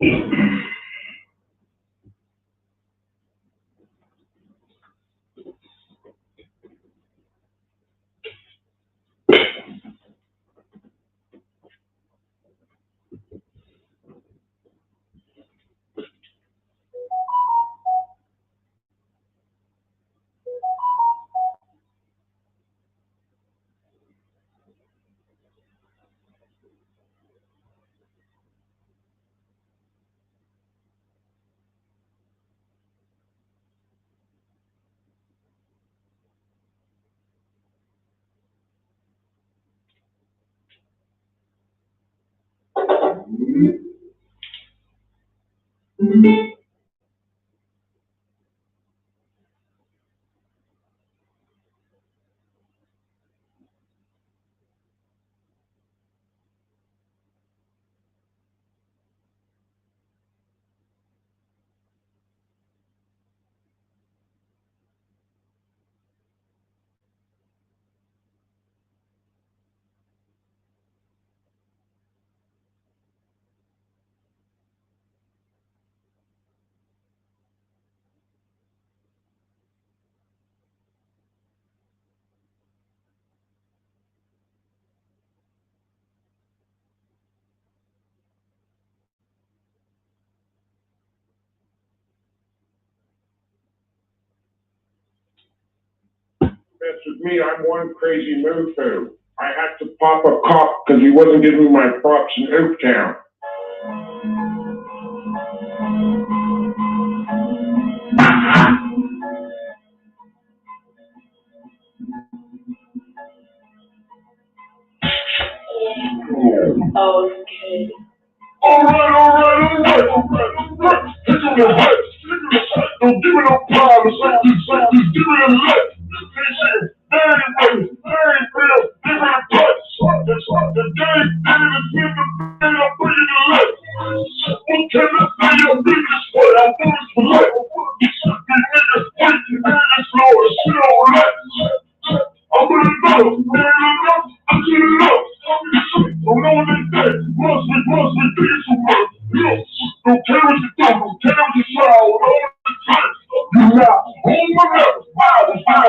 That's with me. I'm one crazy mofo. I had to pop a cop because he wasn't giving me my props in Oaktown. Okay. Alright. Hit on the head. Don't give me no problems. Just give me a lick. Very real. Give me a touch. The game is in the bed. I'm bringing the lick. What can I say? Your biggest way. I'm doing this for life. These niggas waiting. Niggas slow as shit on that. I'm gonna go. I'm getting up. Don't know what they say. Must be bigger to work. Don't care what you do. Don't care what you try. Don't know what you say. You not on my left. I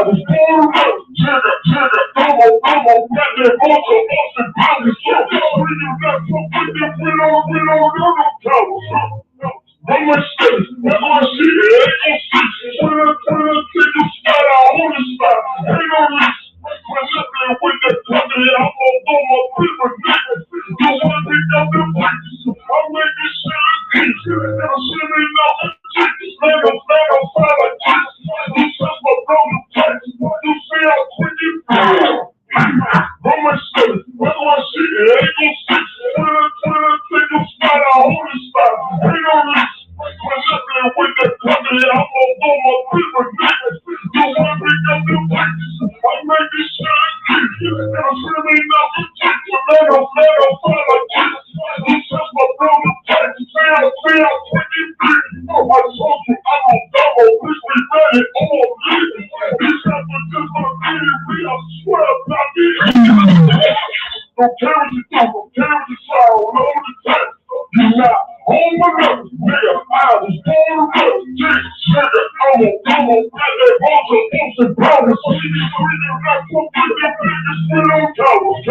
was born up. Jigger. Come on. Got that motor. Austin Powers. Bring you back. We don't tell. I'm my shit. That's my shit. It ain't gon' stick. When I take a spot, I hold a spot. Ain't no risk. My left with the company, I'm gon' throw my paper niggas. You wanna pick up the fights? I'll make this shit look easy. Never see me nothing cheap. Stand up, five like this. You touch my brother touch. You see how quick you feel. I'm my shit. That's my shit. It ain't gon' stick. When I take a spot, I hold a spot. Ain't no risk. My left with the company, I'm gon' throw my paper niggas. You wanna pick up the fights? I'll make this shit look easy. Never see me nothing cheap. Stand up, five like this. You touch my brother touch. See how quick you feel. I told you I'm on double. Wish we ready. I'm on leaving. These guys are just gonna be me. I swear about this. Don't care what you do. Don't care what you try. Don't know what you take. You not on my level, nigga. I was born up. Nigga, I'm on. Got that motor. Austin Powers. See me breathing like something. Them niggas spit on towels.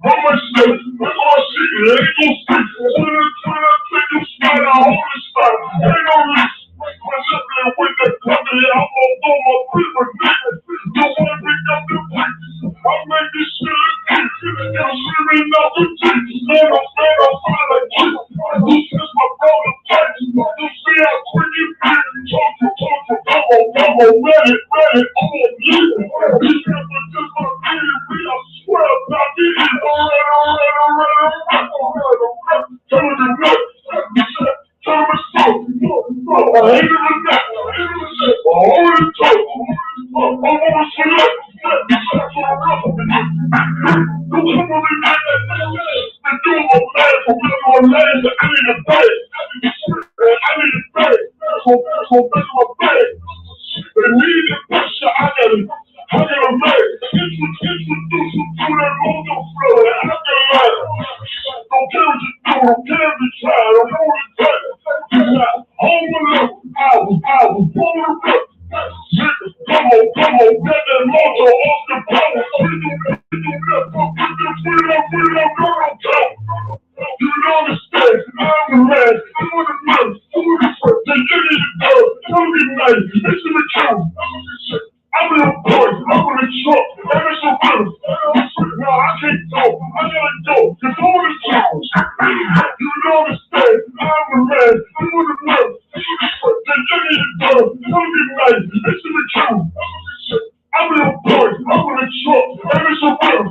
I'm my shit. That's my shit. It ain't gon' stick. When I take a spot, I hold a spot. Ain't no risk. My left with the company, I'm gon' throw my paper niggas. You wanna pick up the fights? I'll make this shit look easy. Never see me nothing cheap. Stand up, five like this. You touch my brother touch. You see how quick you feel. Come on, ready. I'm on leaving. These guys are just gonna be me. I swear about this. Tell me the nuts. Tell me something. I hate it with that. I already told you. I'm gonna select. Don't come on me like that. They do my man for being my legs. I need a bag. I need a bag. So back my bag. They need the pressure. I got a bag. Introduce you to that motor flow. I got a ladder. Don't care what you do. Don't care if you try. Don't truck, and it's a real.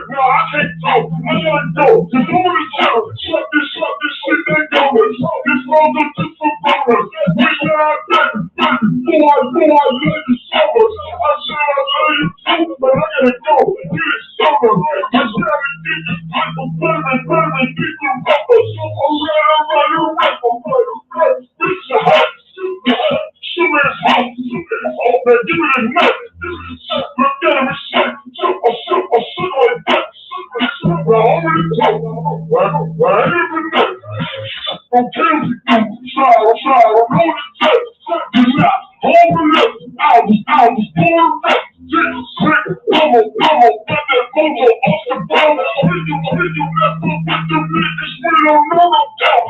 Now I can't talk, I gotta go. The woman is telling, shut this shit, they going. This road up to some bonus. We got baby, boy, let you summer. I said I love you too, but I gotta go. Get it summer. I said I get this type of baby, get the rubber. I'm gonna rap, bitch, the hot, shoot me his hot, man, give me the nut. Look at him, shit, I'm shit like that. Well, I'm gonna talk, well, I ain't even know. I'm killing you, try, I'm on the test. You're not holding up, I was born back. Get sick, come on, got that mojo off the bottom. When you left up with the niggas, we don't know no doubt.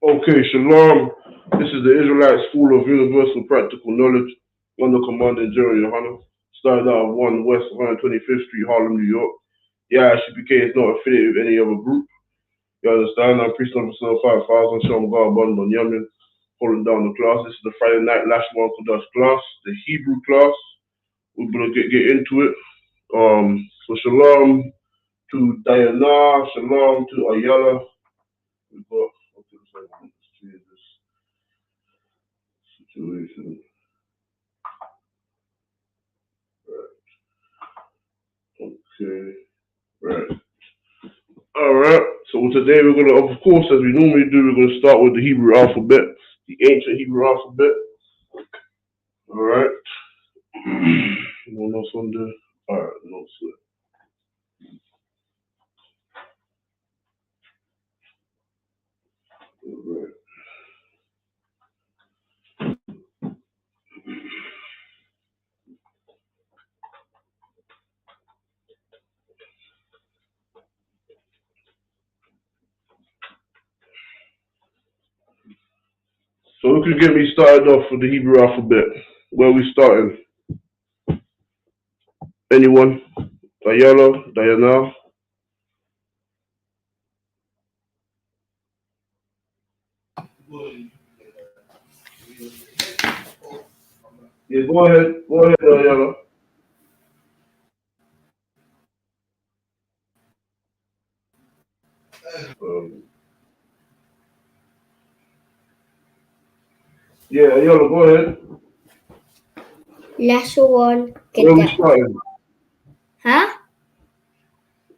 Okay, Shalom. This is the Israelite School of Universal Practical Knowledge under Commanding General Yohana. Started out of 1 West 125th Street, Harlem, New York. Yeah, ISUPK is not affiliated with any other group. You understand? I'm priest number 5000, Shalom God, Bond on Yamin, holding down the class. This is the Friday night Lashawan Qadash class, the Hebrew class. We're going to get into it. So Shalom to Diana, Shalom to Ayala. We got, okay, this situation. Okay, right. All right. So today we're gonna, of course, as we normally do, we're gonna start with the Hebrew alphabet, the ancient Hebrew alphabet. All right. No notes on the. All right, no sweat. All right. So who can get me started off with the Hebrew alphabet? Where are we starting? Anyone? Ayala, Diana. Yeah, go ahead. Go ahead, Ayala. Um, yeah, Ayala, go ahead. Lashawan, Where are we Qadash. starting? Huh?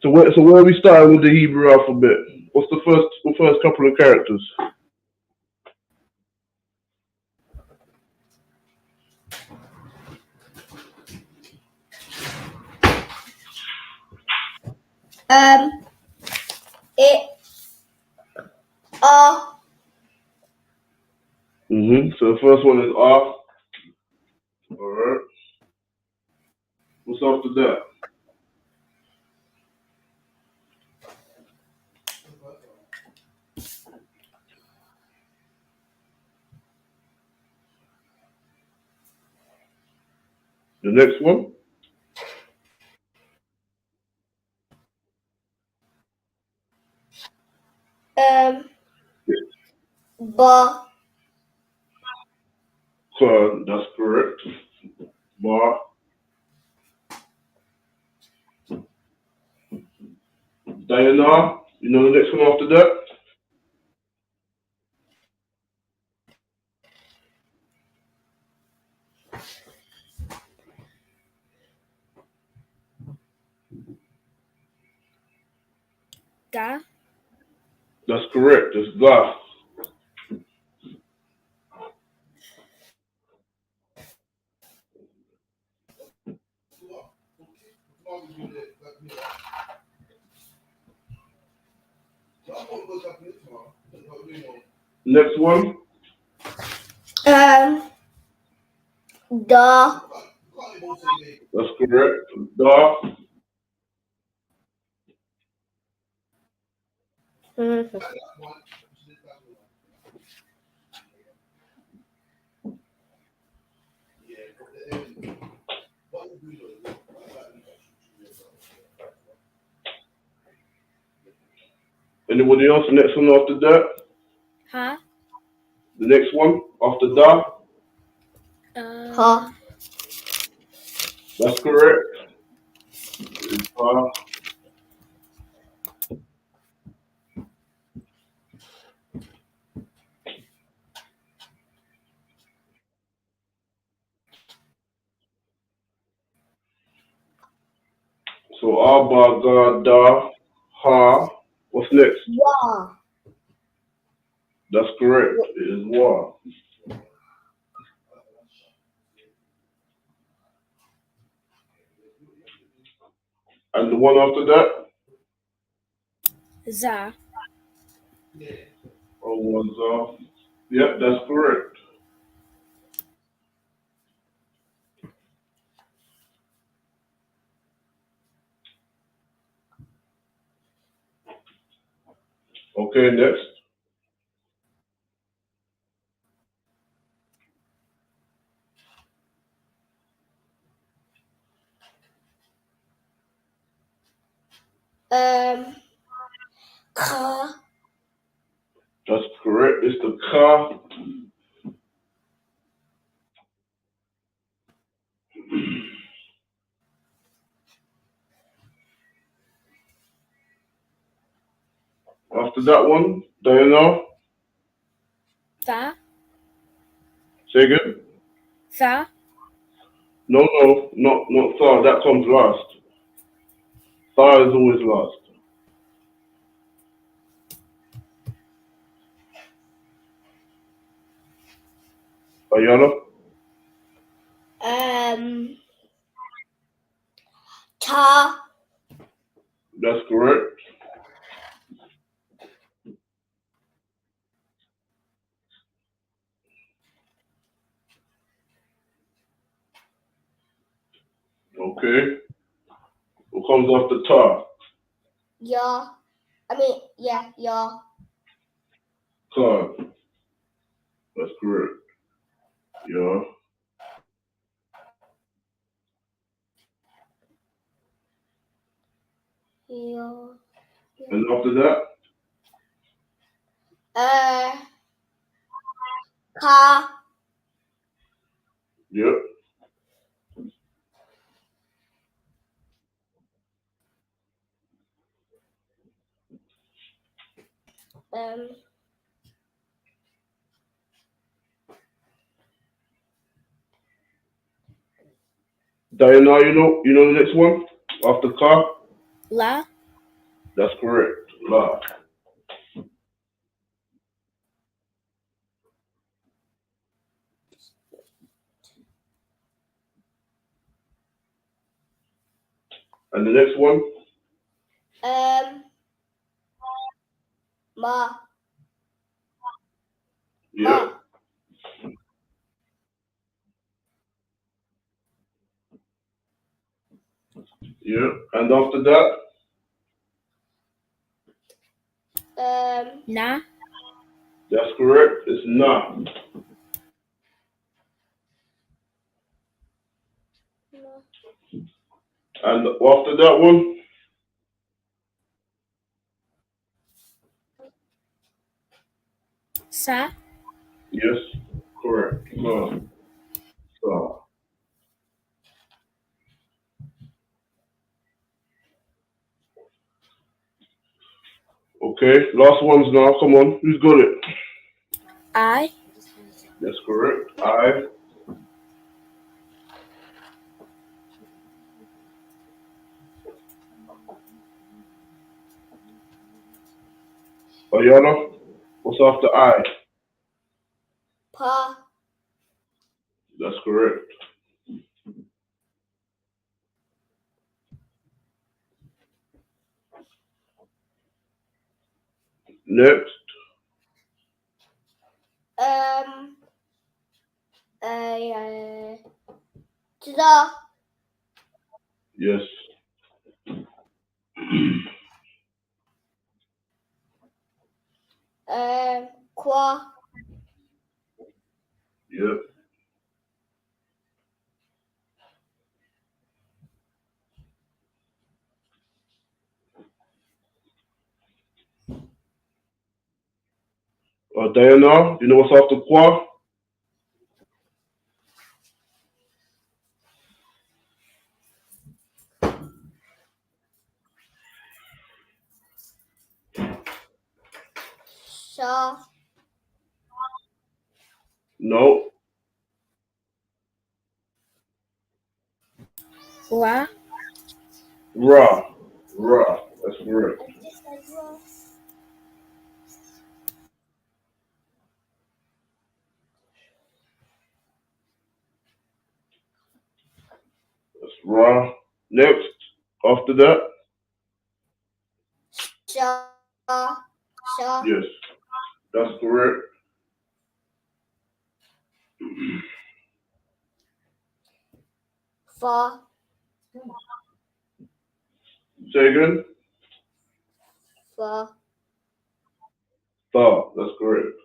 So where are we starting with the Hebrew alphabet? What's the first couple of characters? It R. So the first one is R. All right. What's after that? The next one? Ba. That's correct. Bar. Diana. You know the next one after that? Ga. That's correct. That's Ga. Next one. Da. That's correct. Da. Mhm. Anybody else? Next one after that. Huh? The next one after da. Ha. That's correct. It's ha. So ba ga da ha. What's next? Wa. That's correct. It is wa. And the one after that. Za. Oh, was Yep, that's correct. Okay, next. Ka. That's correct. It's the ka. After that one, Diana, Tha. say again. Tha. No, not Tha. That comes last. Tha is always last. Diana, Ta. that's correct. Okay. What comes after Ta? Ya. I mean, yeah, ya. Ka. That's correct. Yeah. Ya. And after that, Ka. yep. Um. Diana, you know the next one after Ka. La. That's correct. La. And the next one, Um. Ma. yep, Ma. yep. And after that, Na. that's correct. It's Na. And after that one, Sa. yes, correct. Sa. Sa. Okay, last ones now. Come on, who's got it? I. That's correct. I. Ayana, what's after I? Pa. That's correct. Next, the Yes. qua Yep. Diana, you know what's after qua? sha No. Wa. Ra. Ra. That's correct. That's Ra. Next. After that? sha sha Yes. That's correct. fa Say again? fa Tha. That's correct.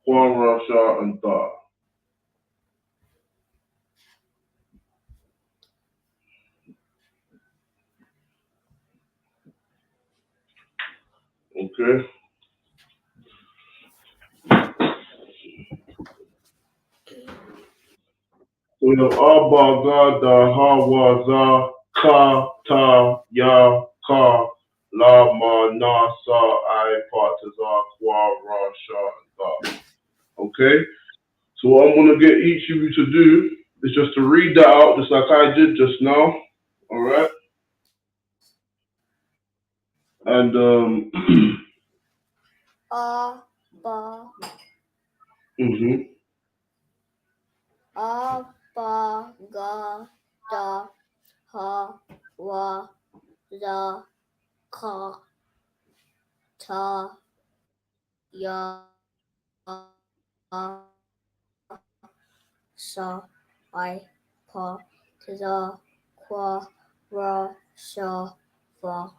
Qua, Ra, Sha, and Tha. Okay. So we have Abba, Ga, Da, Ha, Wa, Za, Ka, Ta, Ya, Ka, La, Ma, Na, Sa, I, Pa, Ta, Za, Qua, Ra, Sha, and Tha. Okay? So what I'm going to get each of you to do is just to read that out just like I did just now. Alright? And, ba mhm. ba ga da ha wa za ka ta ya sa I pa za qua ra sha fa.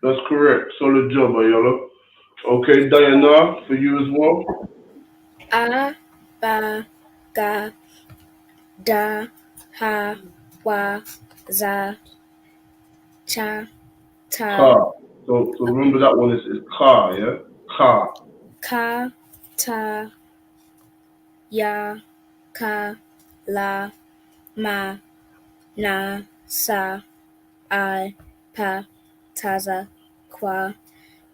That's correct. Solid job, Ayala. Okay, Diana, for you as well. A. Ba. Ga. Da. Ha. Wa. Za. Cha. Ta. Ka. So remember that one is Ka, yeah? Ka. Ka. Ta. Ya. Ka. La. Ma. Na. Sa. I. Pa. Taza. Qua.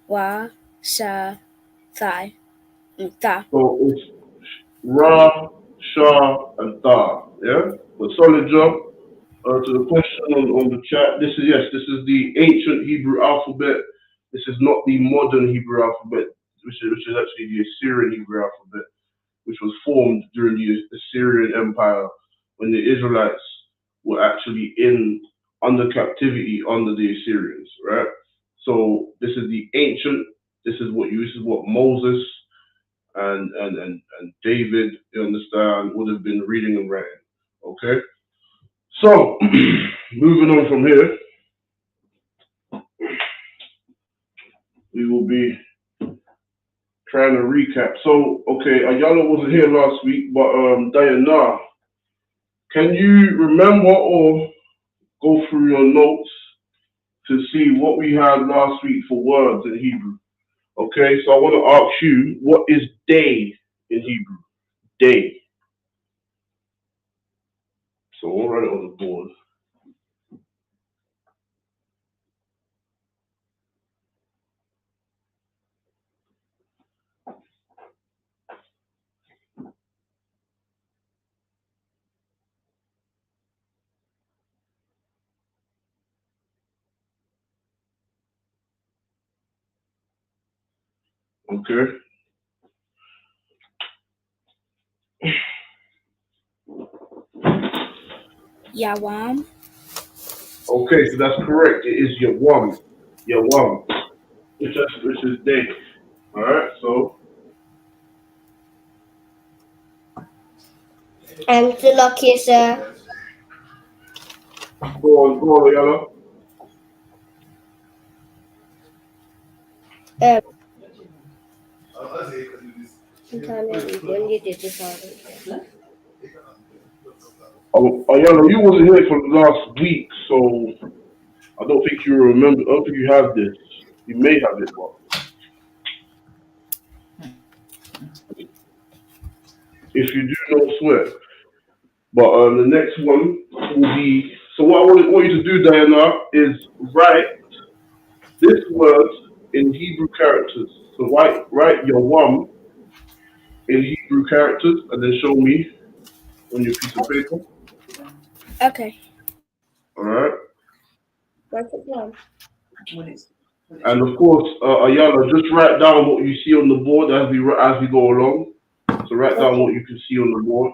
Wa. Sha. Thai. Tha. So it's Ra, Sha, and Tha, yeah? But solid job. To the question on the chat, this is yes, this is the ancient Hebrew alphabet. This is not the modern Hebrew alphabet, which is actually the Assyrian Hebrew alphabet, which was formed during the Assyrian Empire when the Israelites were actually in under captivity under the Assyrians, right? So this is the ancient. This is what Moses and David, you understand, would have been reading and writing. Okay. So, moving on from here, we will be trying to recap. So, okay, Ayala wasn't here last week, but Diana, can you remember or go through your notes to see what we had last week for words in Hebrew? Okay, so I want to ask you, what is day in Hebrew? Day. So we'll write it on the board. Okay. Yawam. Okay, so that's correct. It is Yawam. Yawam. Which is day. All right, so And the lock is Go on, Ayala. uh, Ayala, you wasn't here for the last week, so I don't think you remember. I don't think you have this. You may have it, but if you do, no sweat. But the next one will be. So what want you to do, Diana, is write this word in Hebrew characters. So write your one in Hebrew characters, and then show me on your piece of paper. Okay. All right. what's the plan? And of course, Ayala, just write down what you see on the board as we go along. So write down Okay. what you can see on the board.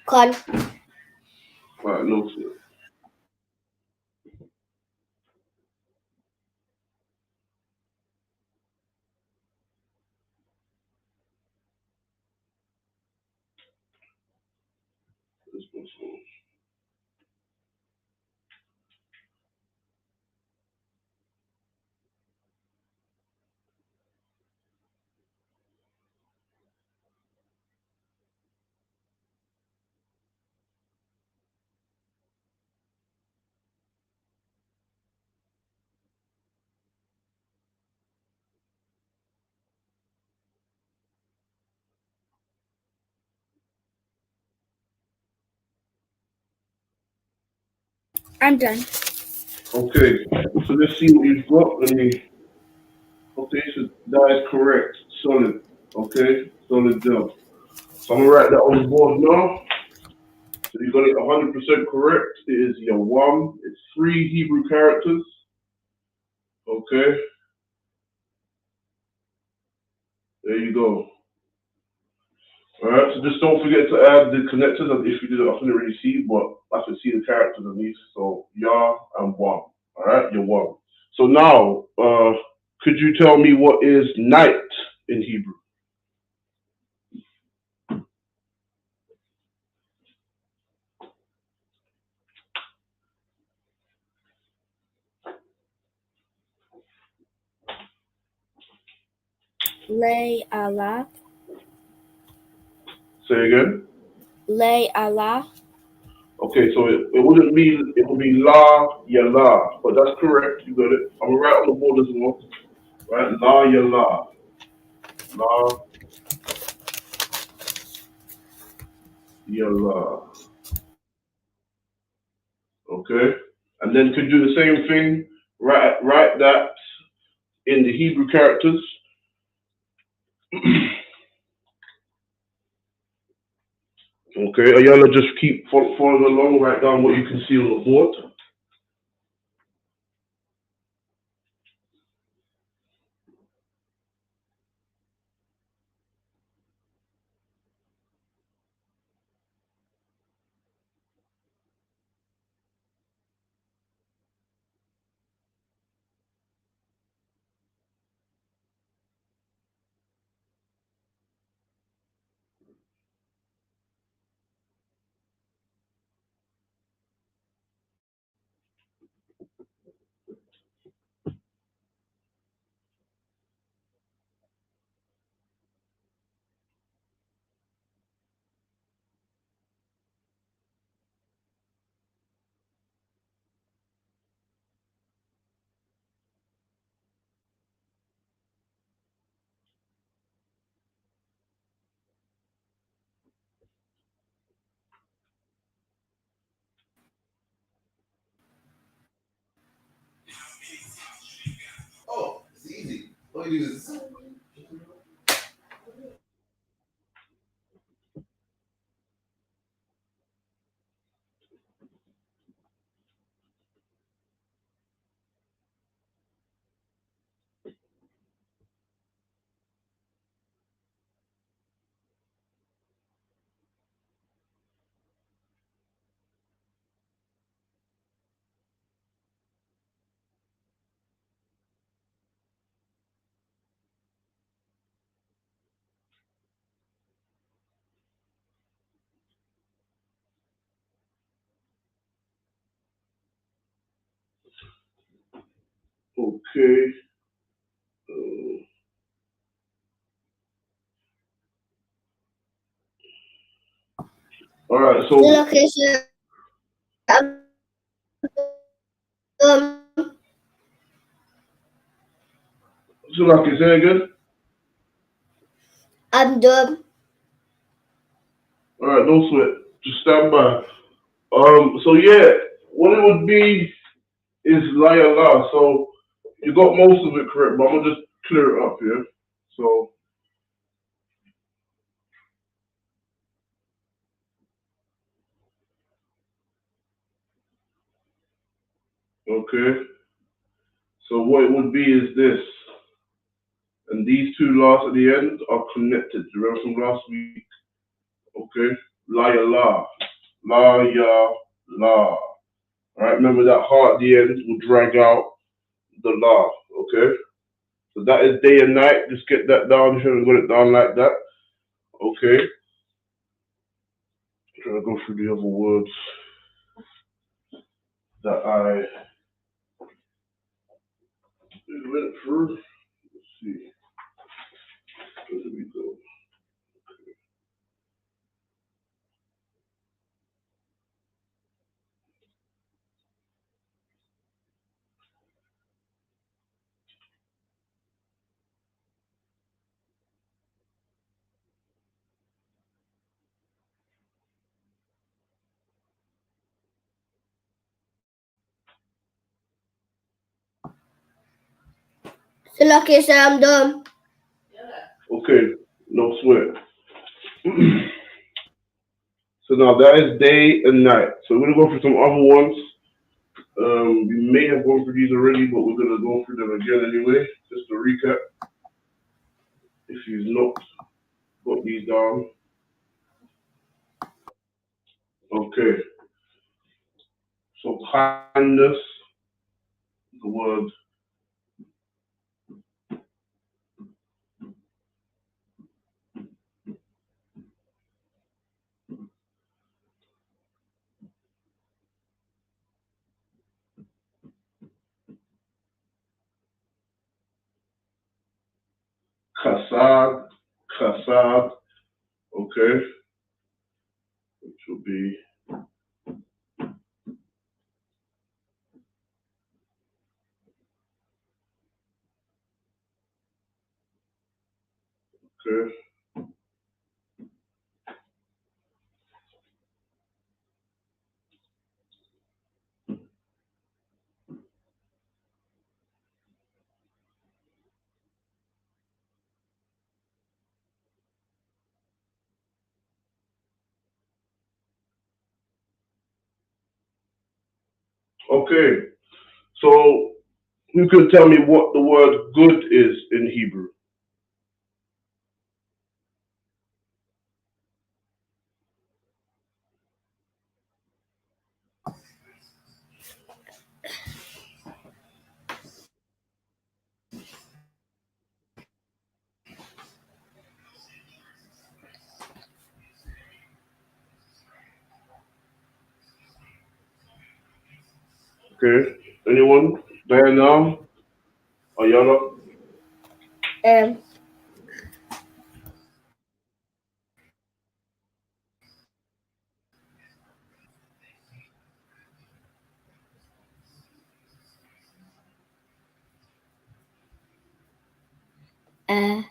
Con. Right, no sweat. This one's I'm done. okay. So let's see what you've got. Let me. Okay, so that is correct. Solid. Okay, solid job. So I'm gonna write that on the board now. So you got it 100% correct. It is your one. It's three Hebrew characters. Okay, there you go. All right. So just don't forget to add the connectors. And if you did it, I couldn't really see, but I can see the characters underneath. So Yah and one. All right, you're one. So now, could you tell me what is night in Hebrew? Lay Allah. Say again. Lay Allah. Okay, so it wouldn't be it would be la ya la, but that's correct. You got it. I'm gonna write on the board as well. Right, la ya la ya la. Okay, and then could do the same thing. Write that in the Hebrew characters. Okay, Ayala, just keep following along. Write down what you can see on the board. Okay. Uh, all right. The So, location like you say again. I'm done. All right, don't sweat. Just stand by. So yeah, what it would be is liar la. So you got most of it correct, but I'm gonna just clear it up here. So okay. So what it would be is this, and these two last at the end are connected. You remember from last week? Okay. Liar la, la ya la. All right. Remember that heart at the end will drag out the la. Okay. So that is day and night. Just get that down here and got it down like that. Okay. Trying to go through the other words that I went through. Let's see. Where did we go? The location I'm done. Okay, no sweat. So now that is day and night. So we're gonna go through some other ones. We may have gone through these already, but we're gonna go through them again anyway, just to recap. If you've not got these down, okay. So kindness, the word kasad, kasad, okay, which will be okay, okay. So you could tell me what the word good is in Hebrew. Okay. Anyone? Diana? Ayala? Um, uh,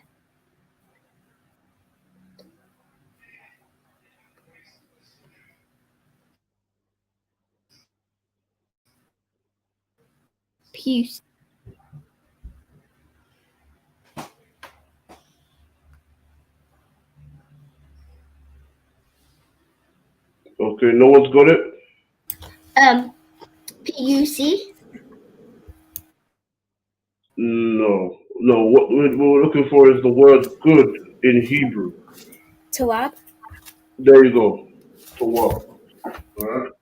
Peace. Okay, no one's got it? Um, PUC. No. No, what we're looking for is the word good in Hebrew. Tawab. There you go. To what? Alright?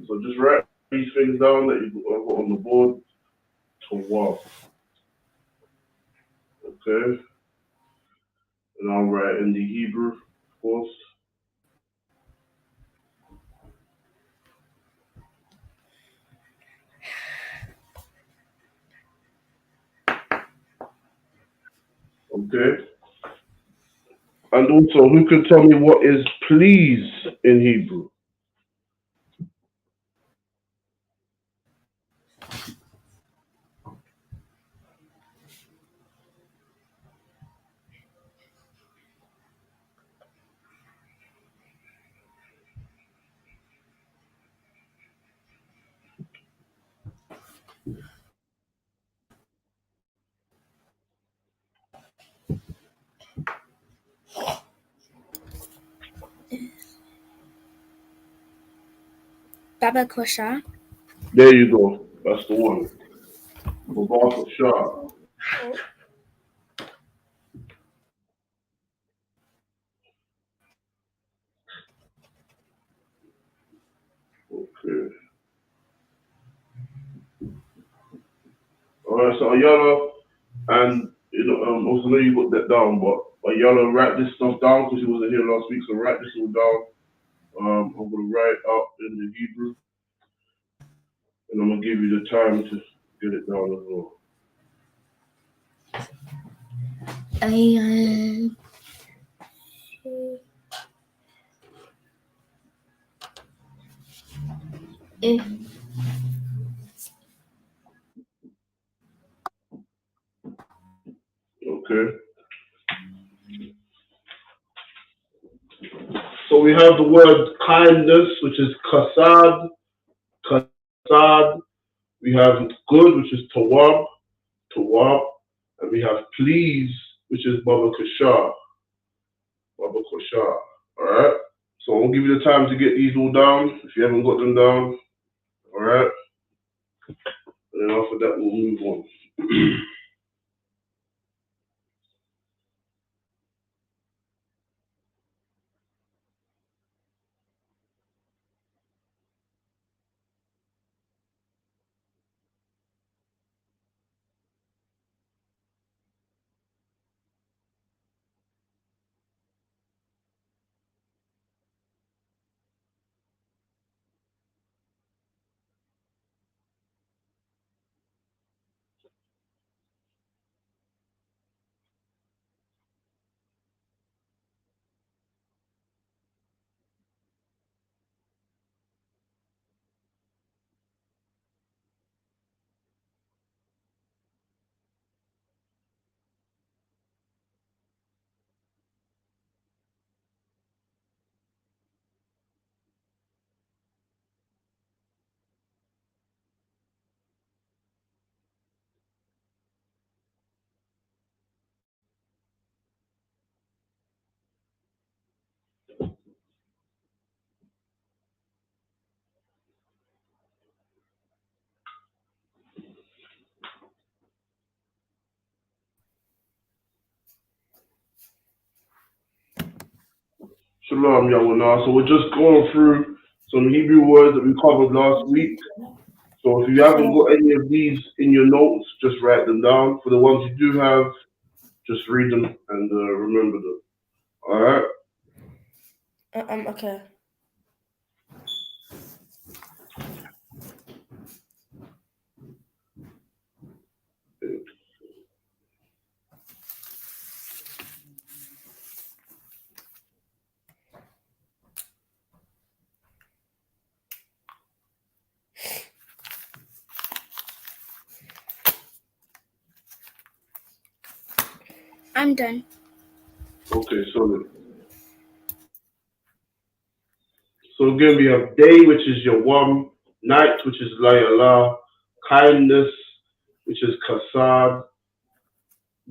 So just write these things down that you got on the board. To what? Okay? And I'll write in the Hebrew, of course. Okay. And also, who can tell me what is please in Hebrew? Baba Kosha. There you go. That's the one. Babar Shah. Okay. All right. So Ayala, and also know you got that down, but Ayala, write this stuff down because you wasn't here last week. So write this all down. I'm gonna write out in the Hebrew, and I'm gonna give you the time to get it down as well. I eh, Okay. So we have the word kindness, which is kasad, kasad. We have good, which is tawab, tawab, and we have please, which is baba kashar, baba kashar. All right. So I'll give you the time to get these all down if you haven't got them down. All right. And then after that, we'll move on. Shalom, Yahweh. So we're just going through some Hebrew words that we covered last week. So if you haven't got any of these in your notes, just write them down. For the ones you do have, just read them and remember them. All right. okay. I'm done. Okay. So again, we have day, which is Yawam, night, which is Layala, kindness, which is Kasad,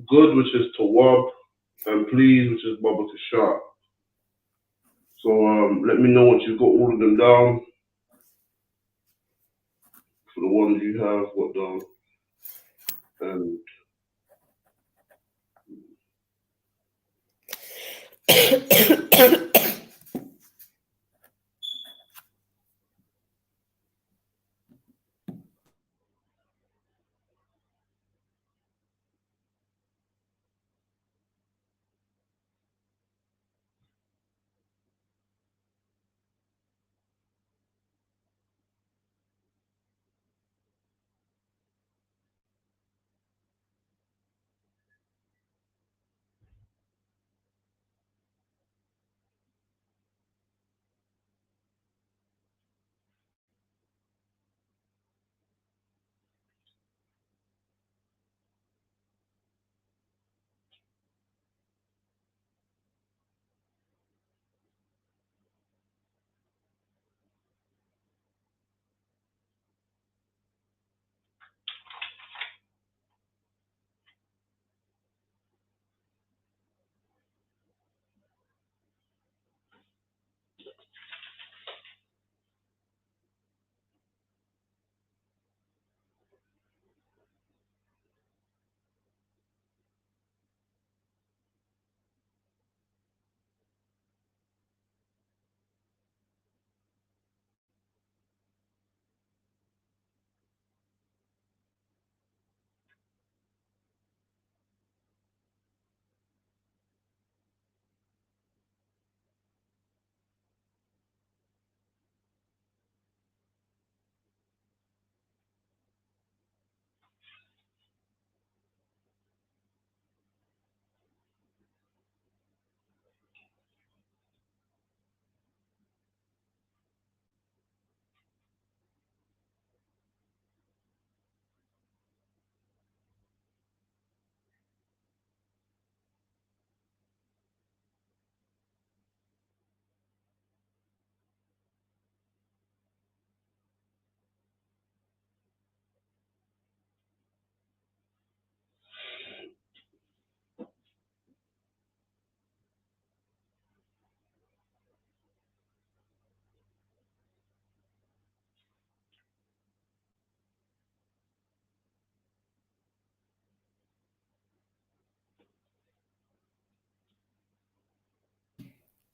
good, which is Tawab, and please, which is Baba Kashar. So let me know once you've got all of them down for the ones you have got down. And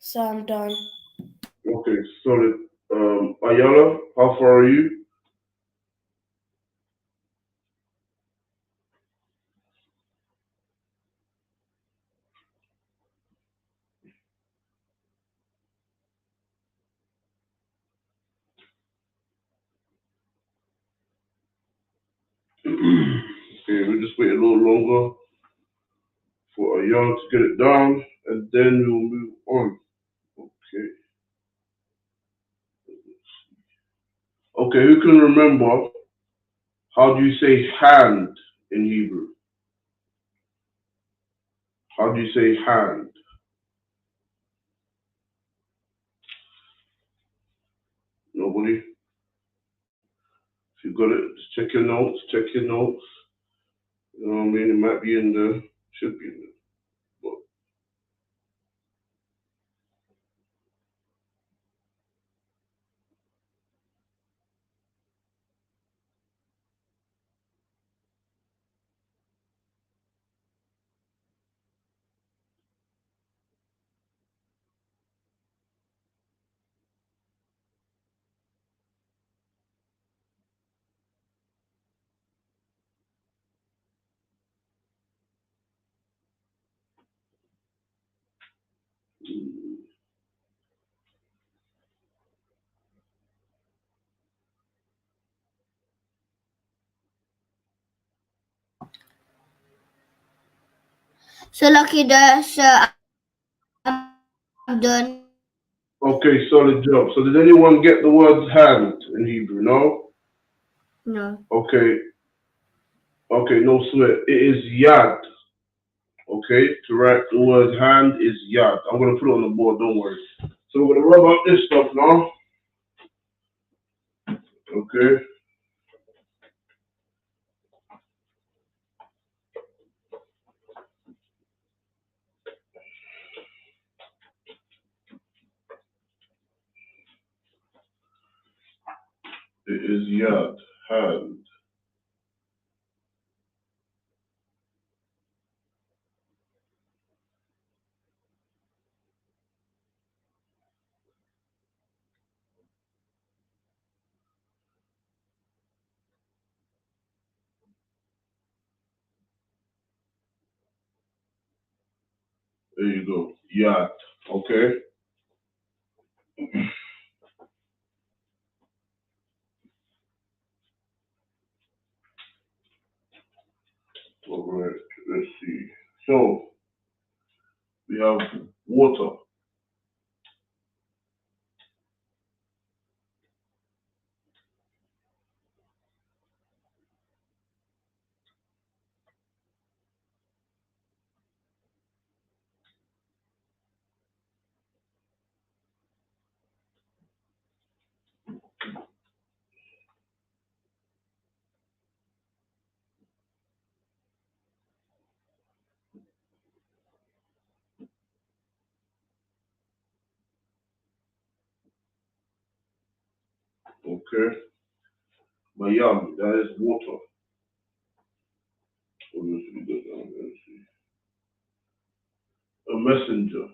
So I'm done. Okay, solid. Ayala, how far are you? Okay, we'll just wait a little longer for Ayala to get it down, and then we'll move on. Okay. Okay, who can remember how do you say hand in Hebrew? How do you say hand? Nobody? If you got it, just check your notes, check your notes. You know what I mean? It might be in there, should be in there. But So lucky dash, I'm done. okay, solid job. So did anyone get the word hand in Hebrew? No? No. Okay, okay, no sweat. It is yad. Okay, to write the word hand is yad. I'm gonna put it on the board, don't worry. So we're gonna rub out this stuff now. Okay, it is yad, hand. There you go. Yad. Okay? Alright, let's see. So we have water. Okay? Mayam, that is water. What else we got down there? Let's see. A messenger.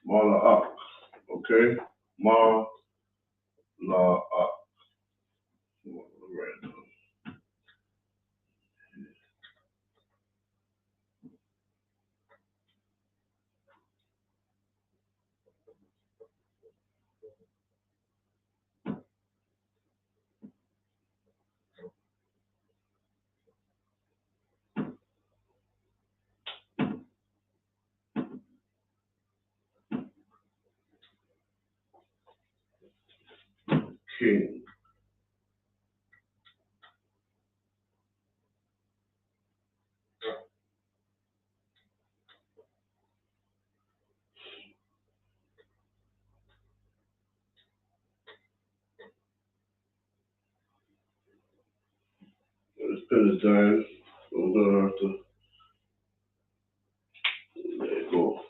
Mala'ak. Okay? Mala'ak. Right. king. This pen is dying. So I'm gonna have to. There you go.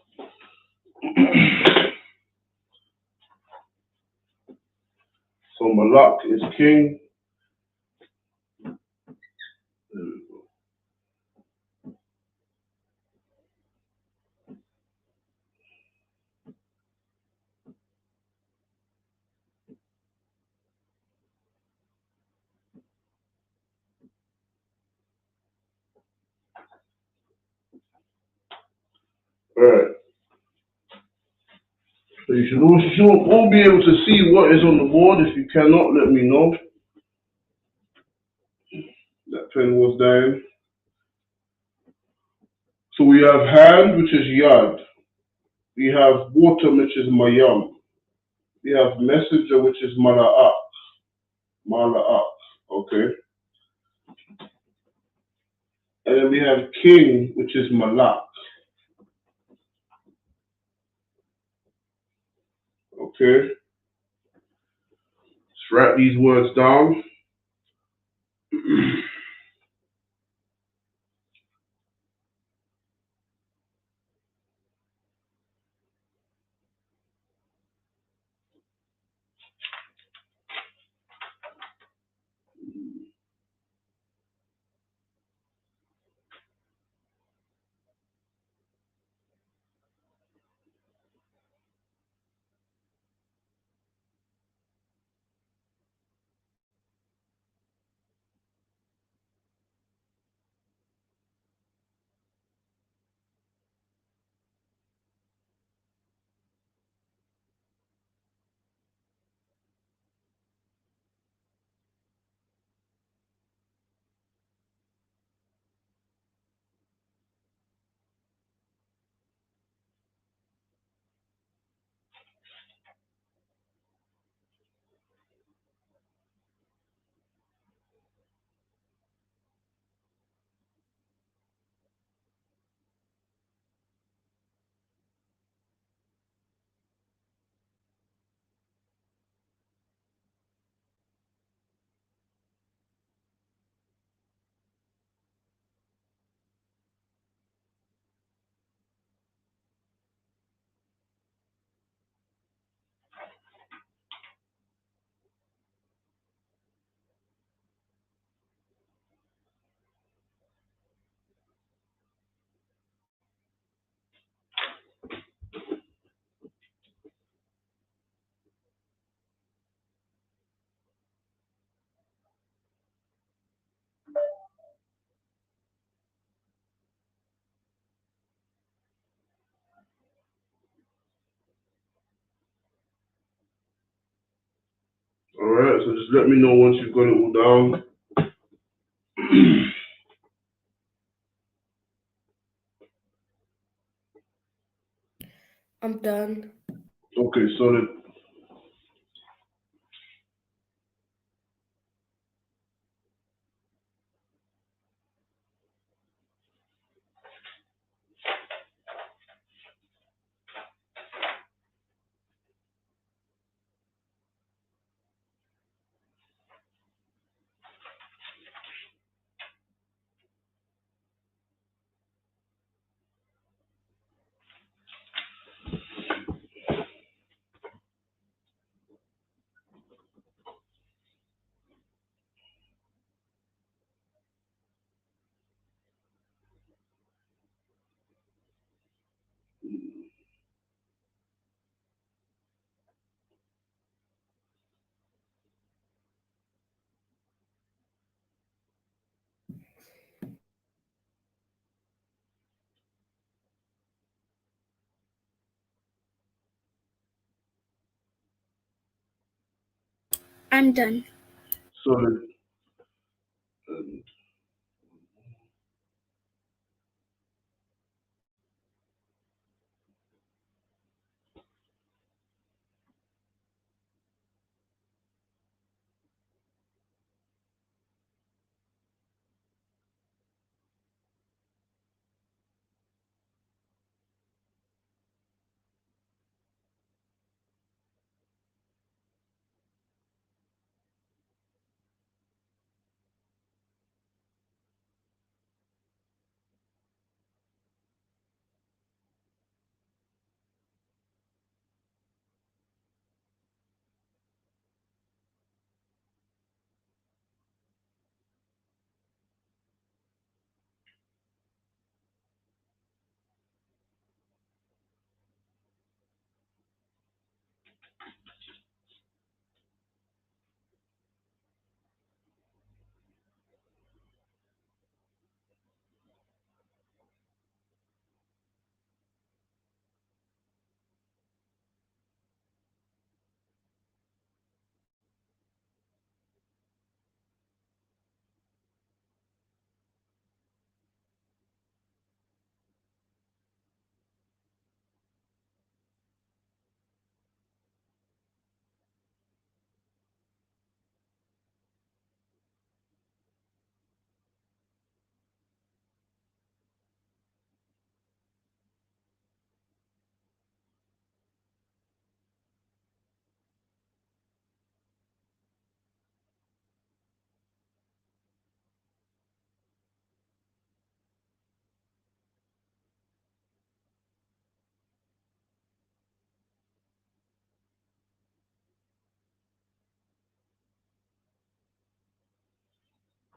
So Malak is king. There we go. Alright. So you should all be able to see what is on the board. If you cannot, let me know. That pen was dying. So we have hand, which is yad. We have water, which is mayam. We have messenger, which is mala'ak. Mala'ak. Okay. And then we have king, which is malak. Okay. Let's write these words down. Alright, so just let me know once you've got it all down. I'm done. Okay, so I'm done. so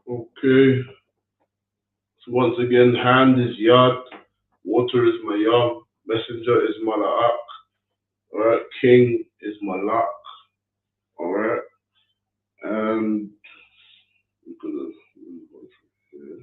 Okay. So once again, hand is Yad, water is Mayam, messenger is Mala'ak, alright, king is Malak, alright, and we're gonna move on from here.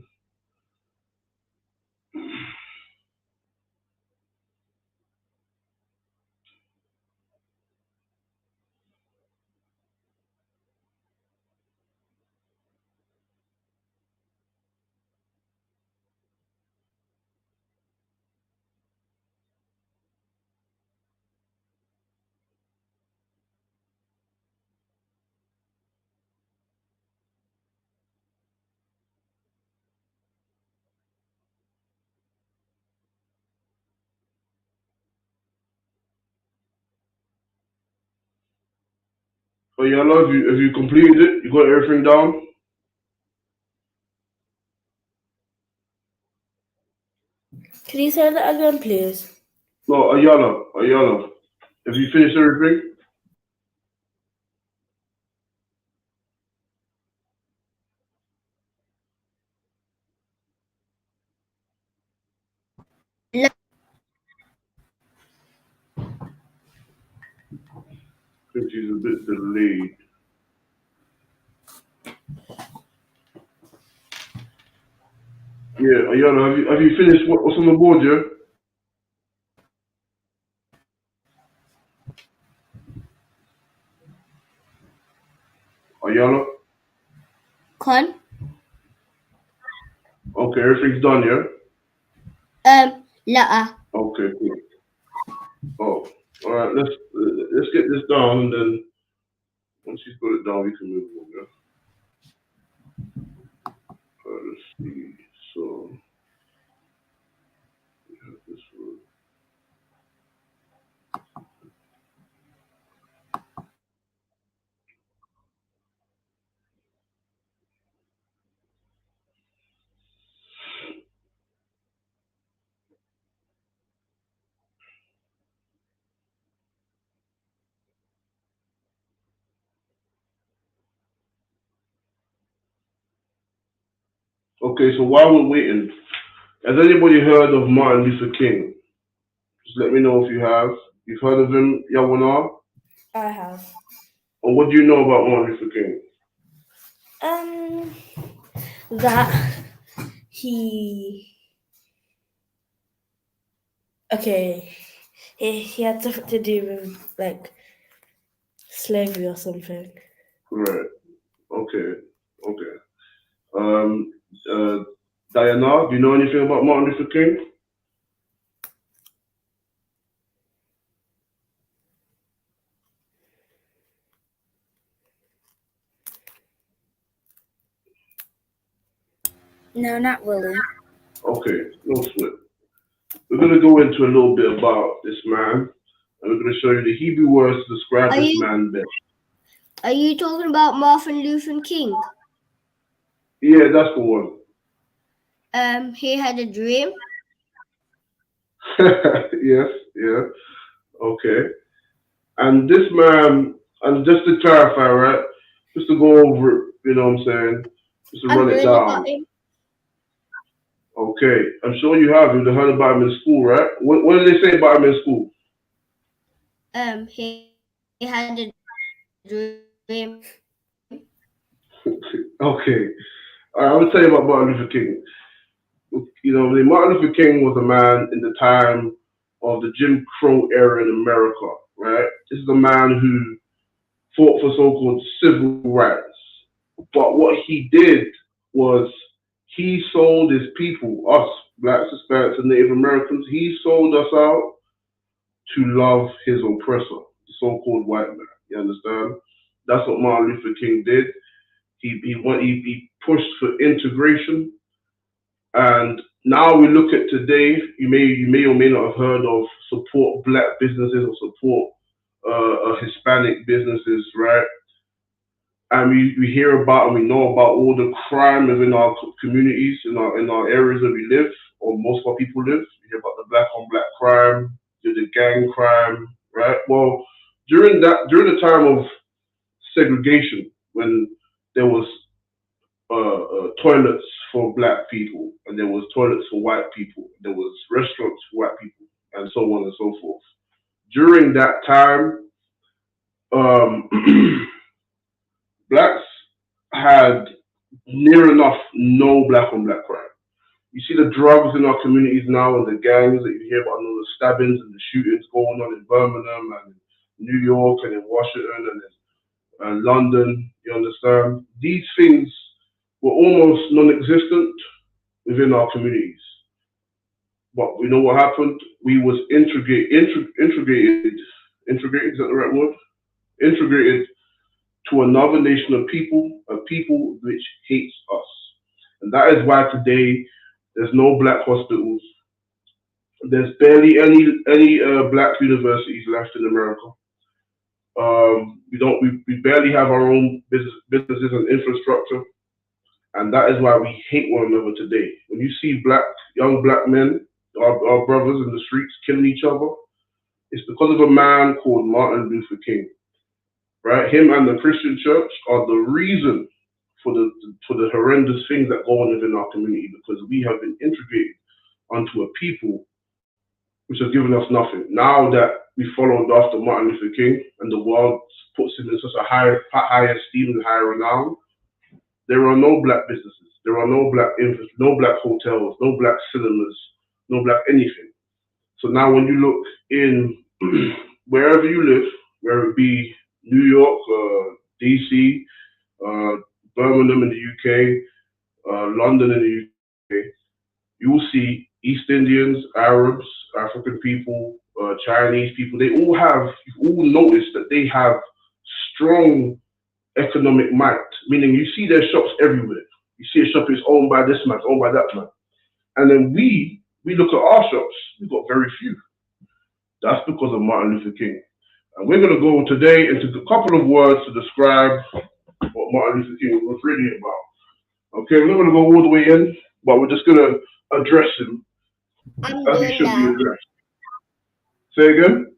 So Yalla, have you completed it? You got everything down? Can you say that again, please? No, Ayala, have you finished everything? Because she's a bit delayed. Yeah, Ayala, have you finished what's on the board, yeah? Ayala? Con. Okay, everything's done, yeah? La'a. Okay, cool. Oh, all right. Let's get this down, and then once she's got it down, we can move on. Yeah. Let's see. So we have this one. Okay, so while we're waiting, has anybody heard of Martin Luther King? Just let me know if you have. You've heard of him, Yawana? I have. Or what do you know about Martin Luther King? Um, that he okay. He had something to do with like slavery or something. Right. Okay. Okay. Um. Uh. Diana, do you know anything about Martin Luther King? No, not really. Okay. No sweat. We're going to go into a little bit about this man, and we're going to show you the Hebrew words to describe Are this you man best. are you talking about Martin Luther King? Yeah, that's the one. He had a dream. Yes, yeah, okay. And this man, and just to clarify, right, just to go over it, you know what I'm saying, just to I've run it read about down. him. Okay, I'm sure you have. You've heard about him in school, right? What did they say about him in school? He had a dream. Okay, all right, I'm gonna tell you about Martin Luther King. You know, Martin Luther King was a man in the time of the Jim Crow era in America, right? This is a man who fought for so-called civil rights. But what he did was he sold his people, us, blacks, Hispanics, and Native Americans, he sold us out to love his oppressor, the so-called white man. You understand? That's what Martin Luther King did. He pushed for integration. And now we look at today, you may or may not have heard of support black businesses or support Hispanic businesses, right? And we hear about and we know about all the crime within our communities, in our areas that we live, or most of our people live. We hear about the black on black crime, the gang crime, right? Well, during the time of segregation, when there was toilets for black people, and there was toilets for white people. There was restaurants for white people, and so on and so forth. During that time, um, blacks had near enough no black on black crime. You see the drugs in our communities now and the gangs that you hear about, and all the stabbings and the shootings going on in Birmingham and in New York and in Washington and London. You understand? These things were almost non-existent within our communities. But we know what happened. We was integrated. Is that the right word? Integrated to another nation of people, a people which hates us, and that is why today there's no black hospitals. There's barely any black universities left in America. We don't. We barely have our own businesses and infrastructure, and that is why we hate one another today. When you see young black men, our brothers in the streets killing each other, it's because of a man called Martin Luther King. Right? Him and the Christian church are the reason for the horrendous things that go on within our community because we have been integrated onto a people which has given us nothing. Now that we followed after Martin Luther King and the world puts him in such a high esteem and high renown, there are no black businesses, there are no black hotels, no black cinemas, no black anything. So now when you look in wherever you live, whether it be New York, DC, uh, Birmingham in the UK, London in the UK, you will see East Indians, Arabs, African people, Chinese people. You all notice that they have strong economic might, meaning you see their shops everywhere. You see a shop is owned by this man, owned by that man. And then we look at our shops, we've got very few. That's because of Martin Luther King. And we're going to go today into a couple of words to describe what Martin Luther King was really about. Okay, we're not going to go all the way in, but we're just going to address him I'm as he good should be now. addressed. Say again?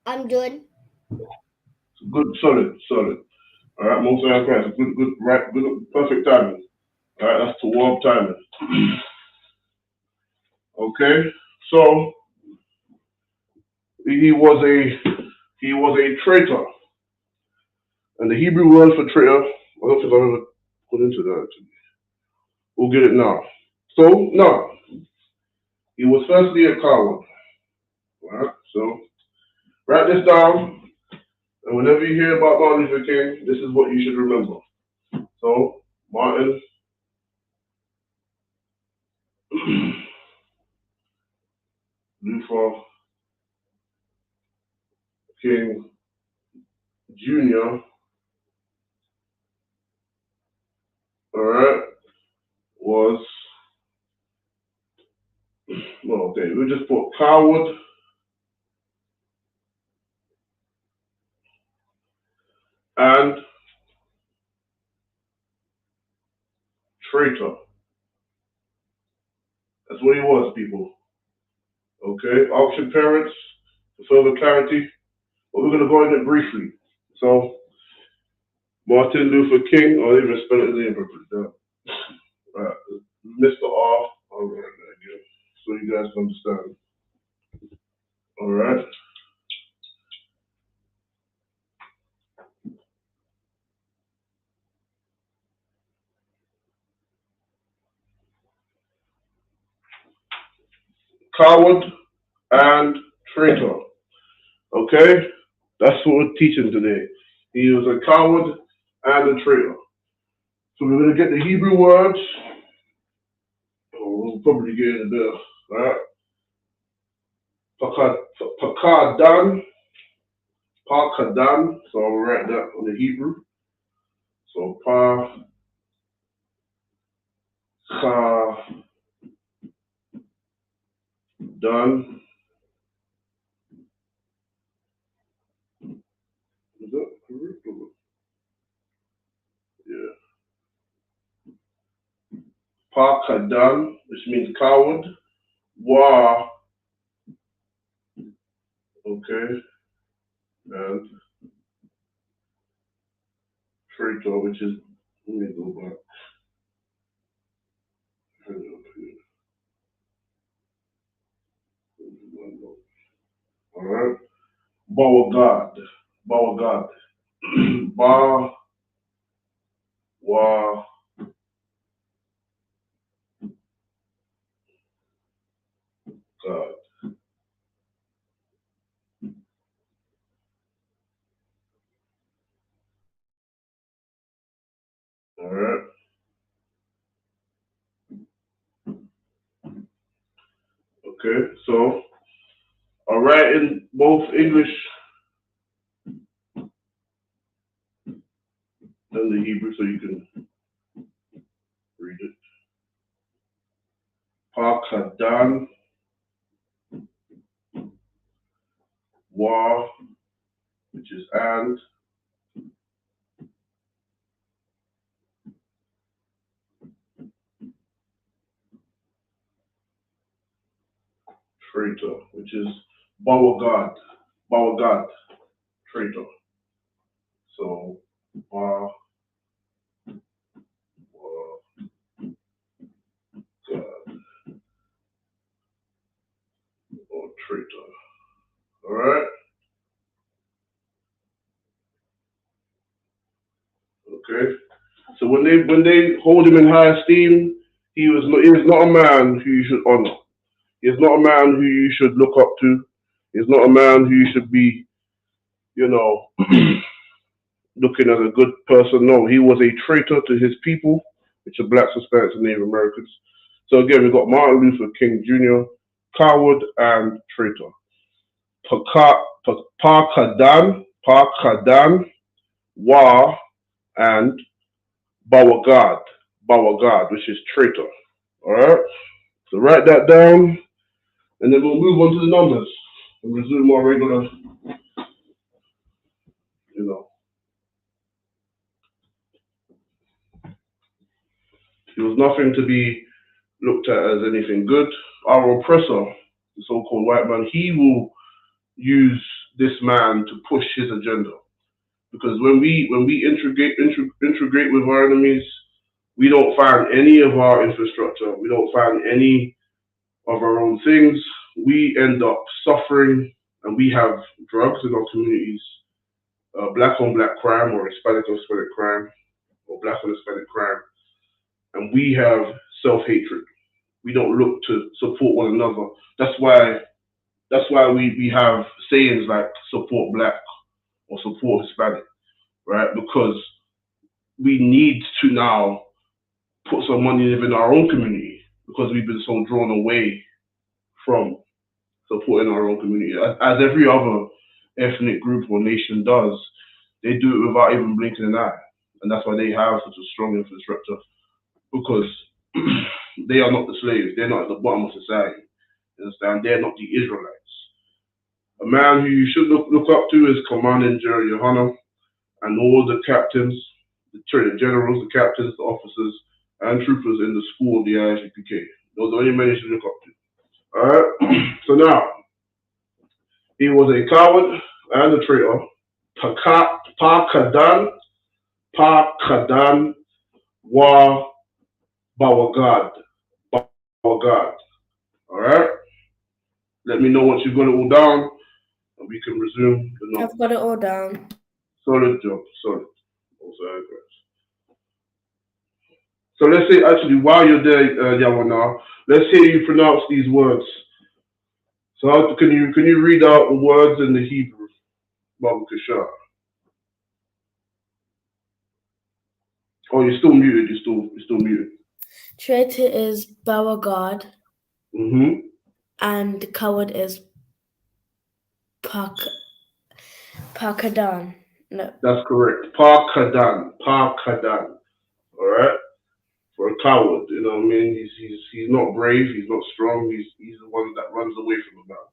I'm good. Good, solid. All right, most of Christ. Good, right, good, perfect timing. All right, that's to warm timing. Okay, so he was a traitor, and the Hebrew word for traitor, I don't think I've ever put into that. Actually. We'll get it now. So no, he was firstly a coward. All right, so write this down, and whenever you hear about Martin Luther King, this is what you should remember. So Martin Luther King Jr. All right, was well, okay. We just put coward and traitor. That's what he was, people. Okay, ask your parents for further clarity, but we're gonna go into it briefly. So Martin Luther King, I'll even spell his name properly. Right, Mr. R. I'll write that again so you guys can understand. All right. Coward and traitor. Okay? That's what we're teaching today. He was a coward and a traitor. So we're going to get the Hebrew words. Oh, we'll probably get in there. All right? Pakadan. Pakadan. So I'll write that on the Hebrew. So Pakadan. Is that correct? Yeah. Pakadan, which means coward. Wa. Okay. And traitor, which is, let me go back. Bawagad. Bawagad. Ba wa God. All right. Okay. So I'll write in both English and the Hebrew so you can read it. Pakadan wa, which is and, traitor, which is Bawagad. Bawagad, traitor. So ba wa God or traitor. All right. Okay. So when they hold him in high esteem, he is not a man who you should honor. He is not a man who you should look up to. He is not a man who you should be, you know, looking as a good person. No, he was a traitor to his people, which are blacks, Hispanics, and Native Americans. So again, we've got Martin Luther King Jr., coward and traitor. Pakadan, Wa, and Bawagad, which is traitor. All right. So write that down, and then we'll move on to the numbers and resume our regular, you know. He was nothing to be looked at as anything good. Our oppressor, the so-called white man, he will use this man to push his agenda. Because when we integrate with our enemies, we don't find any of our infrastructure. We don't find any of our own things. We end up suffering, and we have drugs in our communities, black on black crime, or Hispanic on Hispanic crime, or black on Hispanic crime, and we have self hatred. We don't look to support one another. That's why we have sayings like support black or support Hispanic, right? Because we need to now put some money in our own community because we've been so drawn away from supporting our own community. As every other ethnic group or nation does, they do it without even blinking an eye. And that's why they have such a strong infrastructure because they are not the slaves. They're not at the bottom of society. You understand? They're not the Israelites. A man who you should look up to is Commander General Yohana and all the captains, the generals, the captains, the officers, and troopers in the school of the ISUPK. Those are the only men you should look up to. All right. So now, he was a coward and a traitor. Pa Kadan Wa Bawagad. Bawagad. All right. Let me know once you've got it all down, and we can resume the novel. I've got it all down. Solid job. Solid. Also, so let's say, actually, while you're there, Yawana, let's hear you pronounce these words. So can you read out the words in the Hebrew, Baba Kashar? Oh, you're still muted. You're still muted. Traitor is Bawagad. Mm-hmm. And coward is Pakadan. No. That's correct. Pakadan. All right. For a coward, you know what I mean? He's not brave. He's not strong. He's the one that runs away from the battle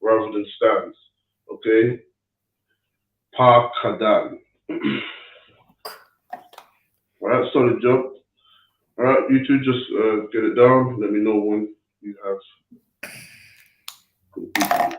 rather than stands. Okay. Pakadan. All right. Solid job. All right. You two just get it down. Let me know when you have completed.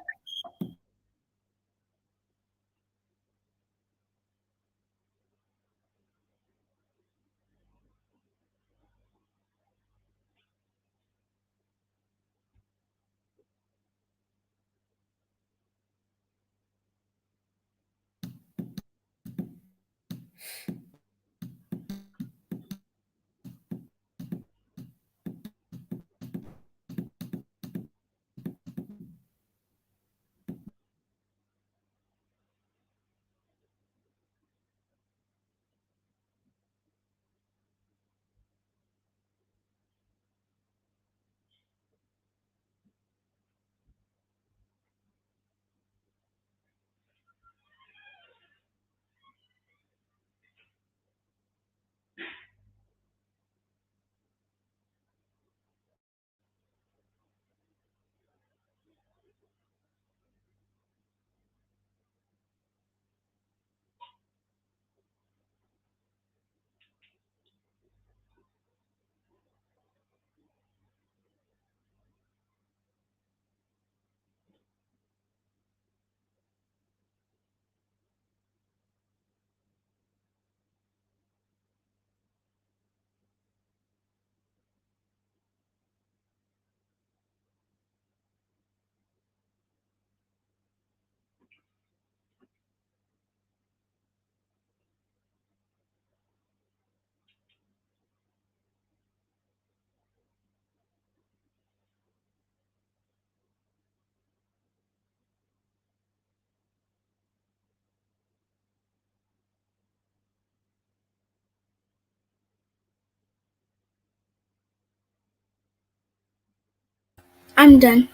I'm done.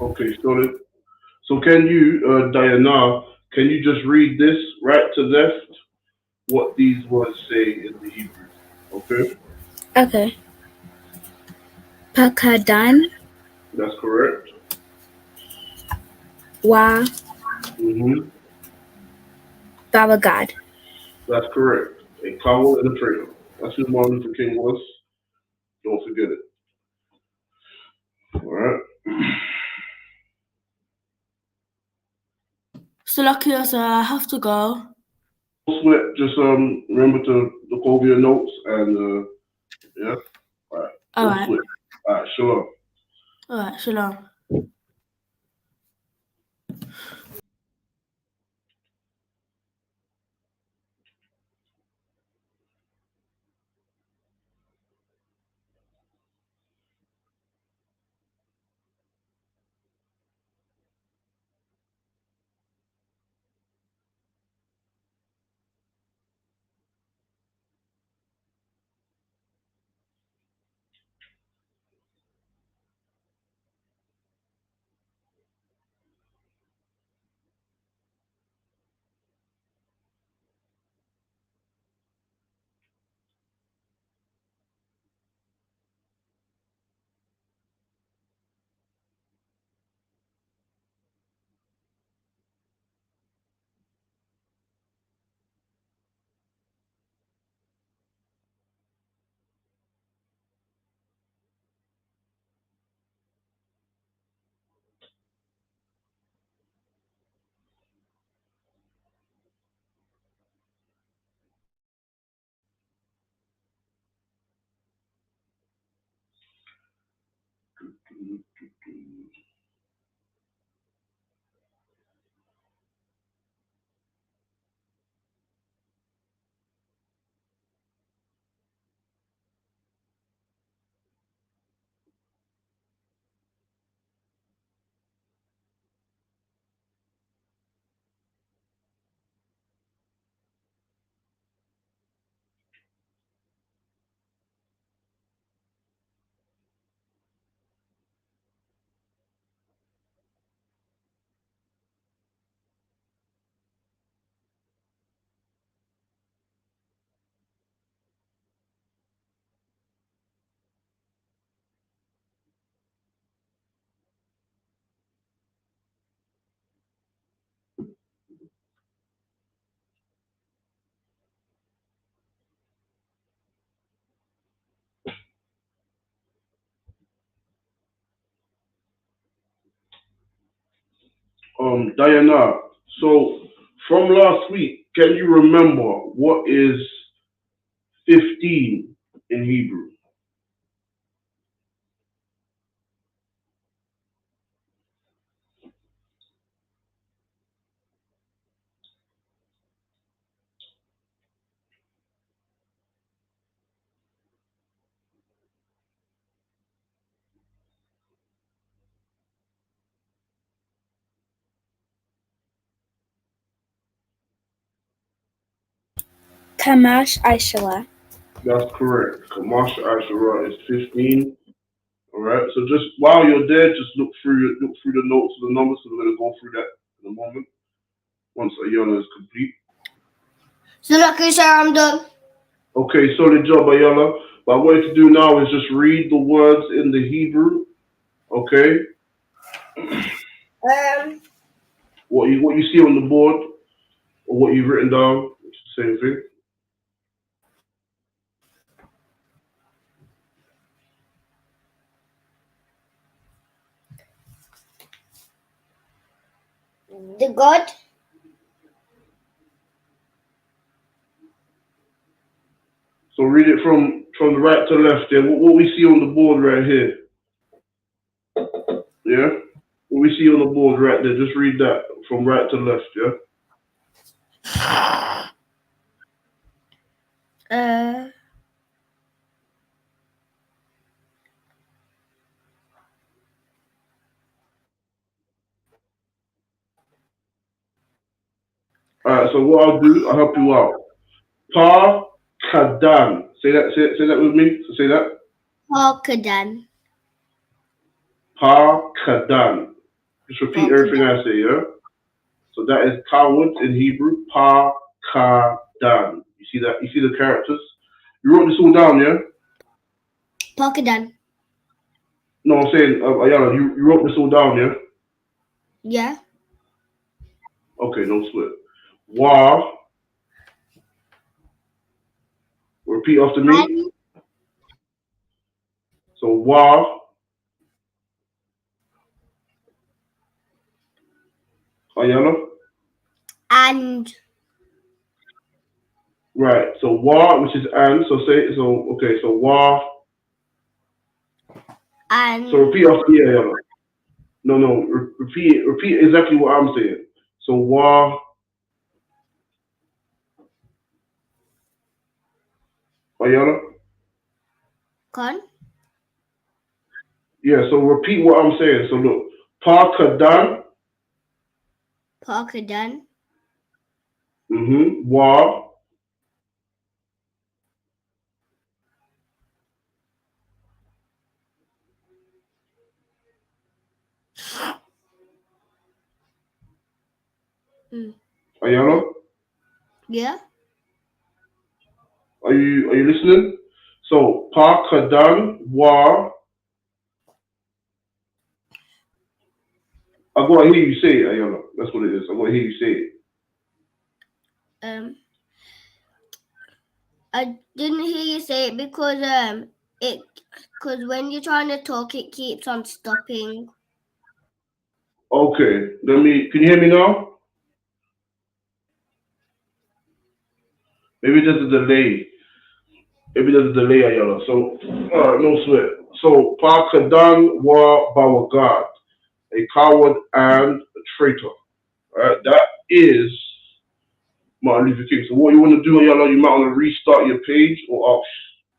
Okay, solid. So can you, Diana, can you just read this right to left? What these words say in the Hebrew? Okay, Okay. Pakadan that's correct. wa Mm-hmm. Babagad. That's correct. A coward and a traitor. That's who Martin Luther King was. Don't forget it. All right. So lucky as I have to go. Sweat. Just remember to look over your notes and yeah. All right. All Go right. sweat. All right. Shalom. All right. Shalom. Diana. So from last week, can you remember what is 15 in Hebrew? Kamash Aishala. That's correct. Kamasha Ashura is 15. All right. So just while you're there, just look through the notes of the numbers. So we're gonna go through that in a moment once Ayala is complete. So lucky, sir, I'm done. Okay, solid job, Ayala. What I want you to do now is just read the words in the Hebrew. Okay. Um, What you see on the board or what you've written down, it's the same thing. the God. So read it from the right to left. Yeah. What we see on the board right here. Yeah. What we see on the board right there. Just read that from right to left. Yeah. Uh, All right. So what I'll do, I'll help you out. Pa Kadan. Say that. Say that with me. So say that. Hawkadan. Pa-kadan. Just repeat everything I say, yeah? So that is coward in Hebrew. Pa-ka-dan. You see that? You see the characters? You wrote this all down, yeah? Pakadan. No, I'm saying, Ayala, you wrote this all down, yeah? Yeah. Okay, no sweat. Wa. Repeat after me. And So wa. Ayala. and Right. So wa, which is and. So say so. Okay. So wa. So and repeat after me, Ayala. No, no. Repeat. Repeat exactly what I'm saying. So wa. Ayala. con. Yeah. So repeat what I'm saying. So look. Pa kadan. Pakadan. Wa. Mm. Ayala. Yeah. Are you listening? So pa kadan wa. I gotta hear you say it, Ayala. That's what it is. I gotta hear you say it. Um. I didn't hear you say it because it because when you're trying to talk, it keeps on stopping. Okay. Let me. Can you hear me now? Maybe there's a delay. Maybe there's a delay, Ayala. So, no sweat. So, Pa Kadan wa Bawagad, a coward and a traitor. Alright, that is Martin Luther King. So, what you want to do, Ayala, you might want to restart your page or ask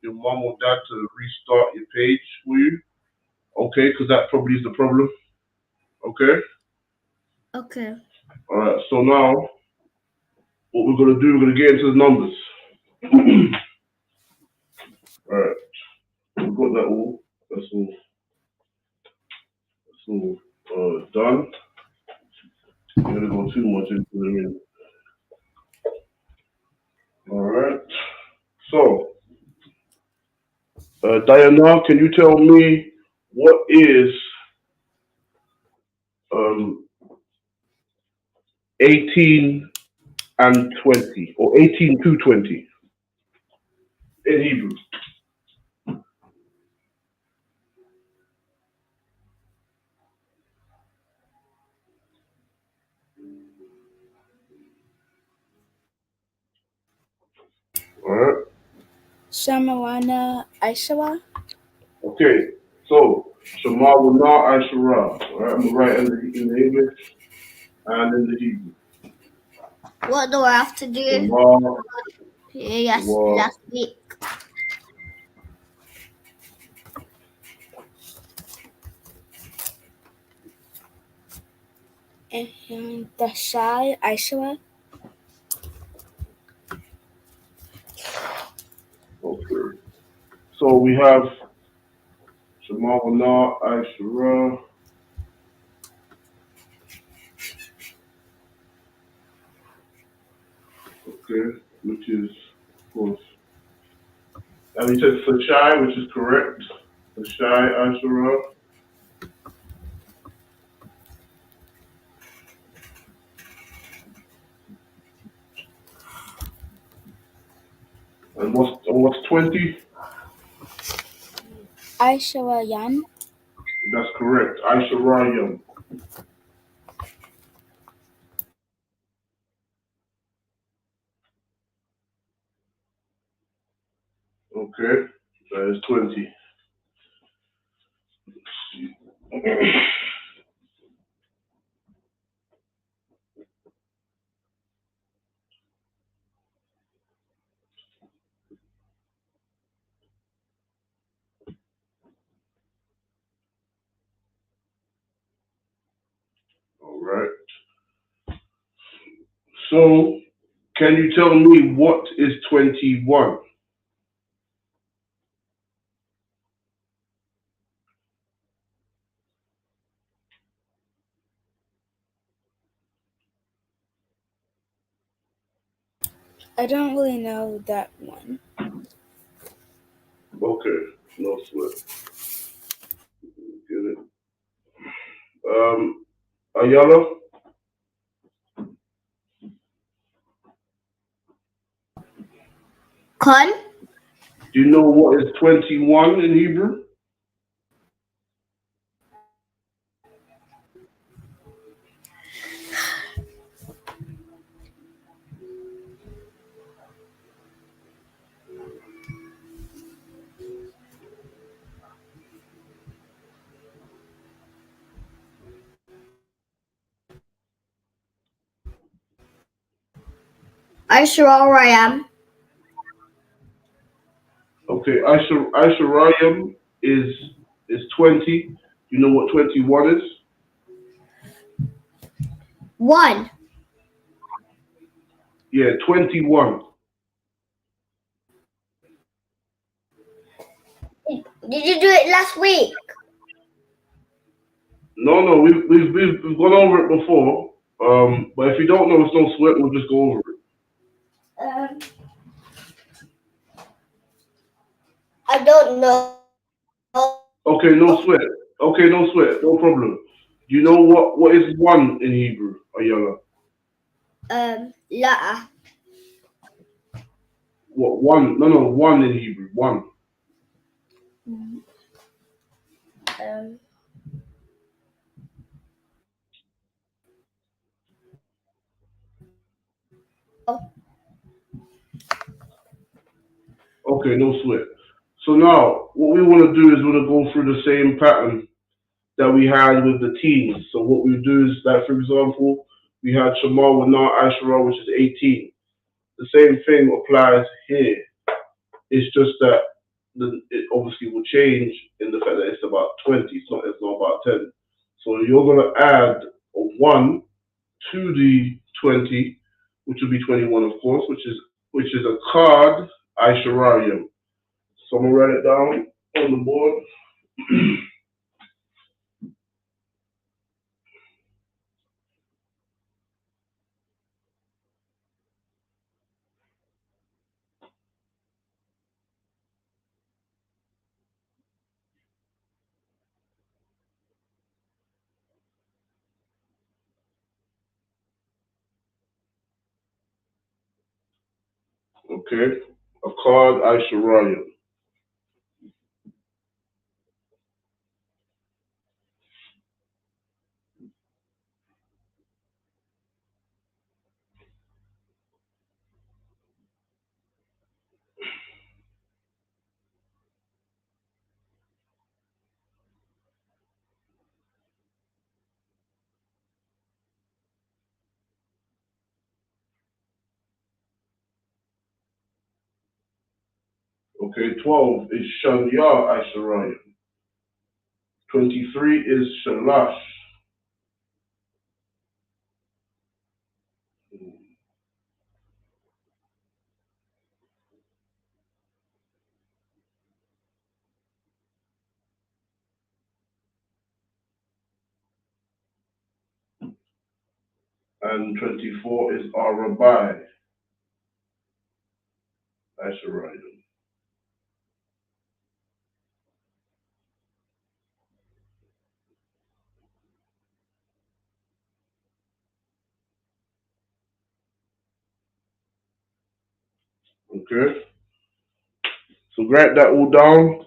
your mom or dad to restart your page for you. Okay, because that probably is the problem. Okay? Okay. Alright, so now, what we're going to do, we're going to get into the numbers. Alright, we've got that all. That's all. That's all done. I'm gonna go too much into it. All right. So, Diana, can you tell me what is um, 18 and 20, or 18 to 20 in Hebrew? All right. Shamawana Aishawa. Okay. So, Shema Wana Ashura. All right. I'm gonna write in the English and in the Hebrew. What do I have to do? Shema Yes, Wa. last week. And Dashai Aishawa. Okay. So we have Shema Wana Ashura. Okay. Which is, of course. And we said Sashai, which is correct. Sashai Ashura. And what's 20? Aishawa Yan. That's correct. Aishwarayam. Okay. That is 20. All right. So, can you tell me what is 21? I don't really know that one. Okay, no sweat. Get it. Ayala, Con? do you know what is 21 in Hebrew? Are you sure I am? Okay, Aisharayim is 20. You know what 21 is? 1. Yeah, 21. Did you do it last week? No, we've gone over it before. But if you don't know, it's no sweat. We'll just go over it. Um, I don't know. Okay, no sweat. Okay, no sweat. No problem. Do you know what is one in Hebrew, Ayala? La. What one? No, one in Hebrew. One. Um, oh, Okay, no sweat. So now, what we want to do is we want to go through the same pattern that we had with the teens. So what we do is that, for example, we had Shamar Wana Asherah, which is 18. The same thing applies here. It's just that it obviously will change in the fact that it's about 20. It's not about 10. So you're going to add a 1 to the 20, which will be 21, of course, which is a card Aisharayim. So I'm gonna write it down on the board. Okay, a card Aisharayim. Okay, 12 is Shanya Aisharayim. 23 is Shalash. And 24 is Arabai Aisharayim. Okay, so write that all down.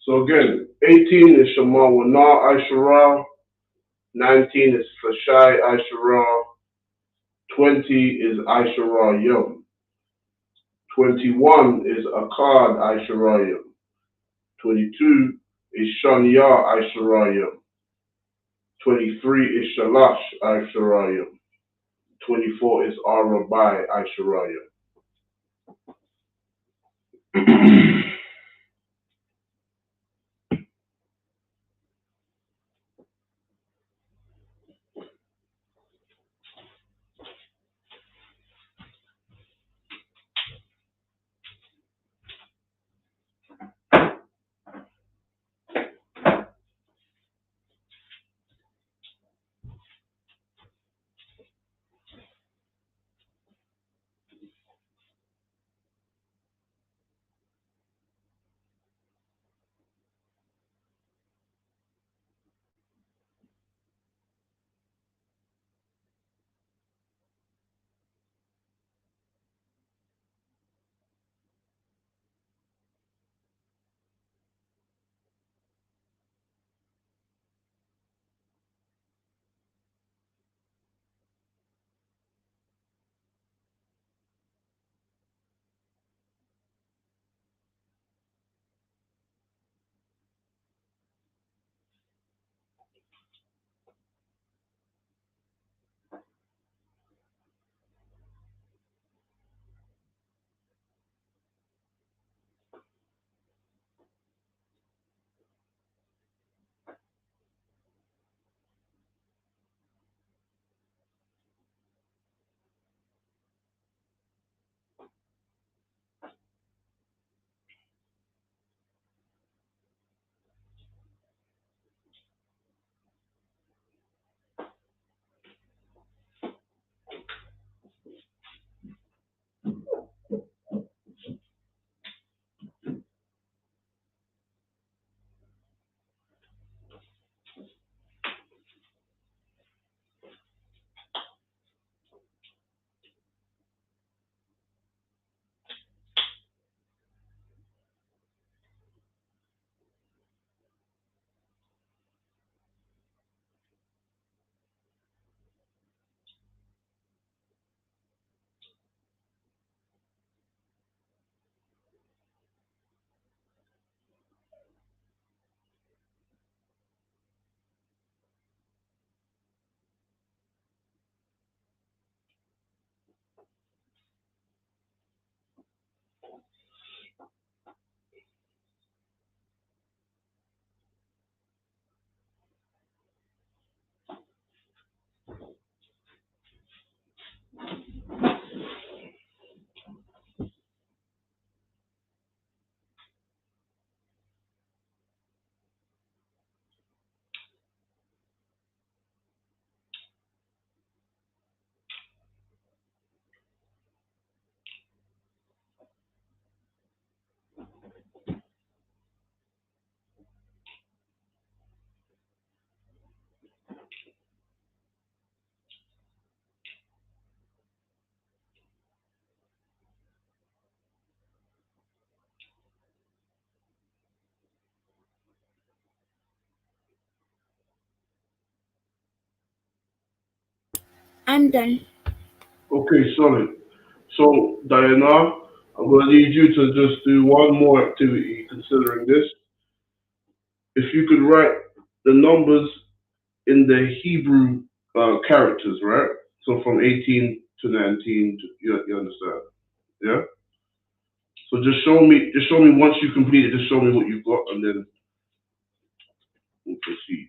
So again, 18 is Shema Wana Aisharah. 19 is Flashai Aisharah. 20 is Aisharah Yom. 21 is Akkad Aisharayim. 22 is Shanya Aisharayim. 23 is Shalash Aisharayim. 24 is Arabai Aisharayim. I'm done. Okay, solid. So, Diana, I'm going to need you to just do one more activity considering this. If you could write the numbers in the Hebrew characters, right? So from 18 to 19, you understand? Yeah? So just show me once you complete it, just show me what you've got and then we'll proceed.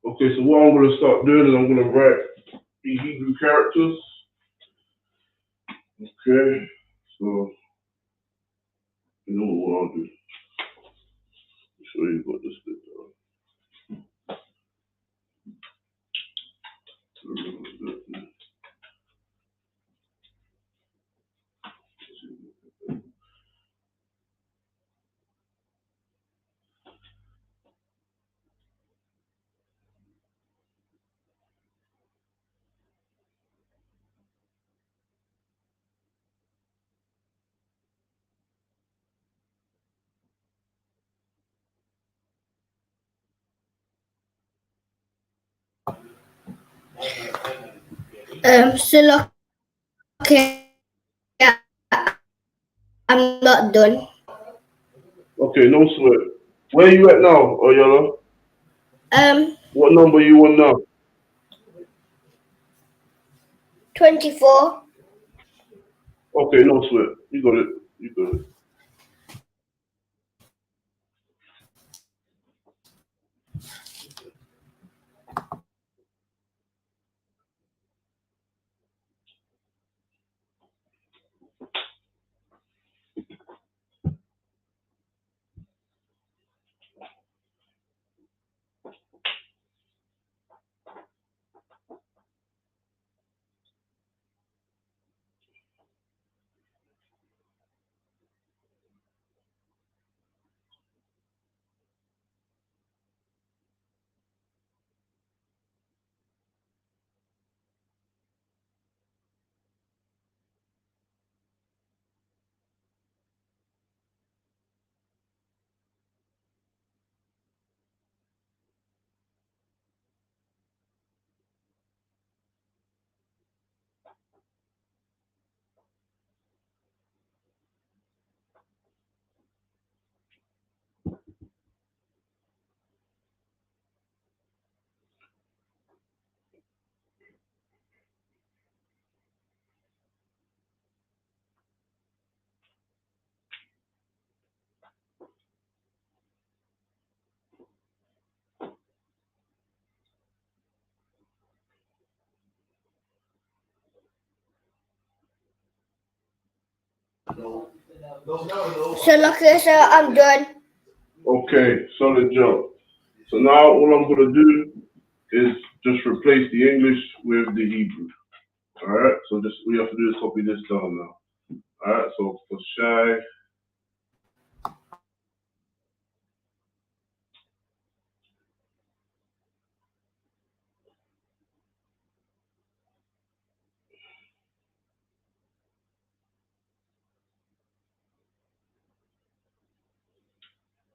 Okay, so what I'm gonna start doing is I'm gonna write the Hebrew characters. Okay, so you know what I'll do. Show you what this is. So okay, I'm not done. Okay, no sweat. Where you at now, Oyala? Um, What number you on now? 24. Okay, no sweat. You got it. You got it. So I'm done. Okay, solid job. So now all I'm gonna do is just replace the English with the Hebrew. Alright, so just we have to do is copy this down now. Alright, so for shy,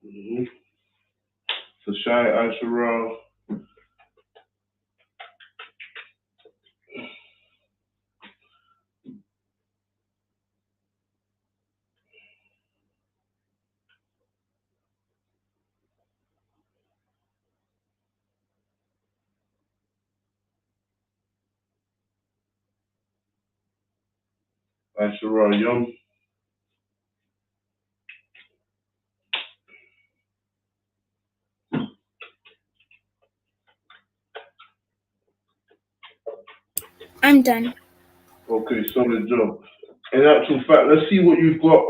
mm-hmm. For shy Asherah, Asherah Yom, I'm done. okay, solid job. In actual fact, let's see what you've got,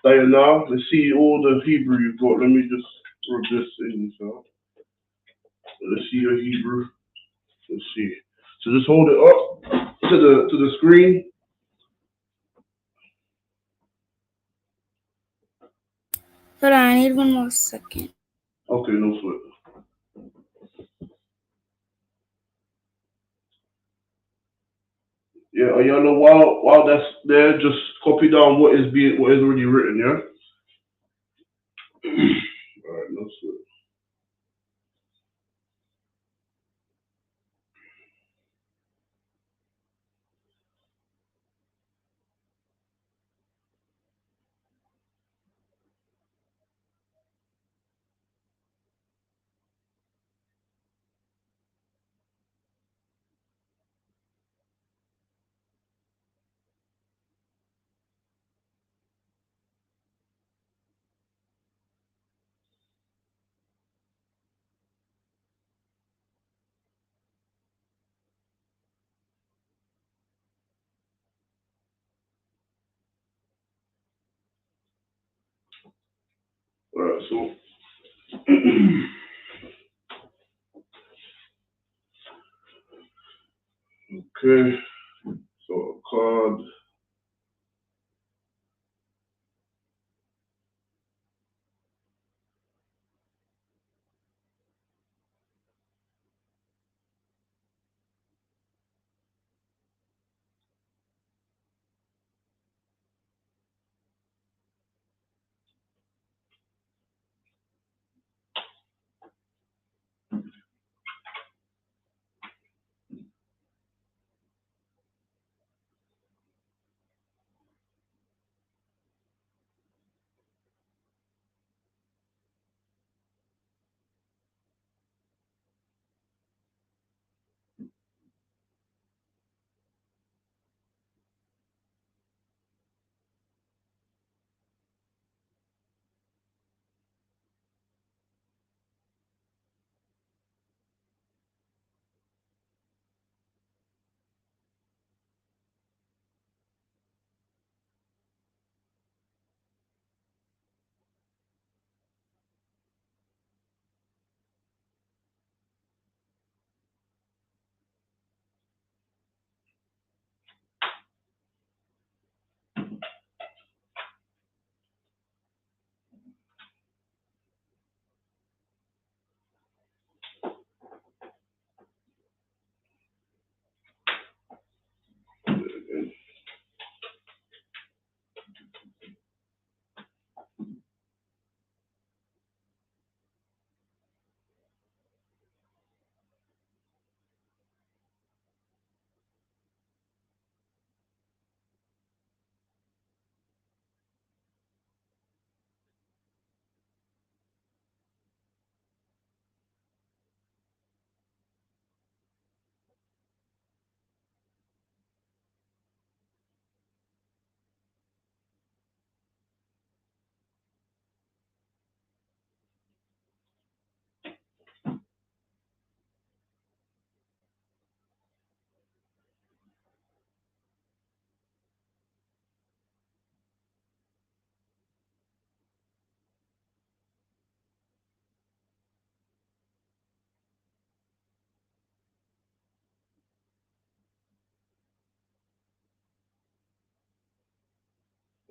Diana. Let's see all the Hebrew you've got. Let me just rub this in. So let's see your Hebrew. Let's see. So just hold it up to the screen. Hold on, I need one more second. Okay, no sweat. Yeah, y'all know while that's there, just copy down what is already written. Yeah. All right, no sweat. so okay, so a card.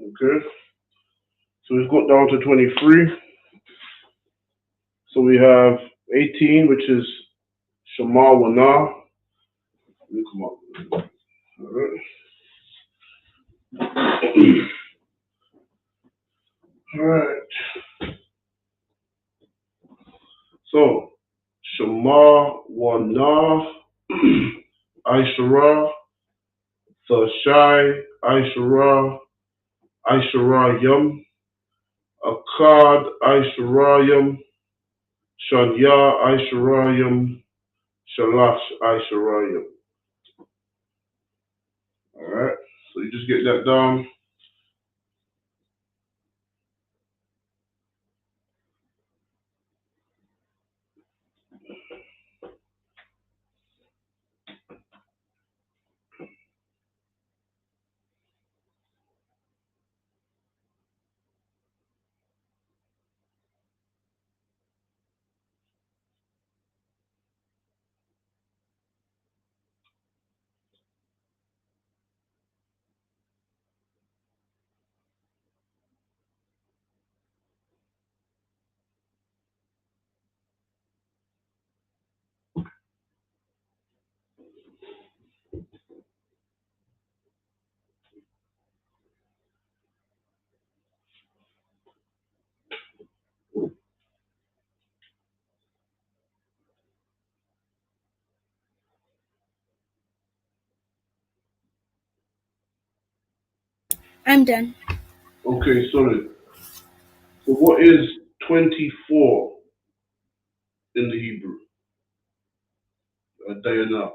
Okay, so we've got down to 23. So we have 18, which is Shema Wana. Let me come up. All right. All right. So Shema Wana, Aishara, Thashai, Aishara, Aisharayam, Akkad, Aisharayam, Shanya, Aisharayam, Shalash, Aisharayam. All right. So you just get that down. I'm done. Okay, sorry. So what is 24 in the Hebrew? Diana.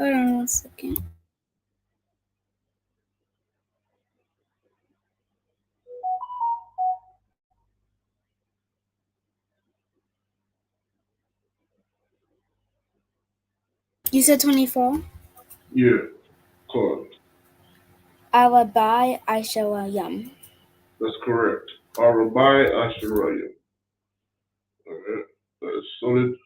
Hold on 1 second. You said 24? Yeah, correct. Arabai Aishawayam. That's correct. Arabai Asheraya. Alright, that is solid.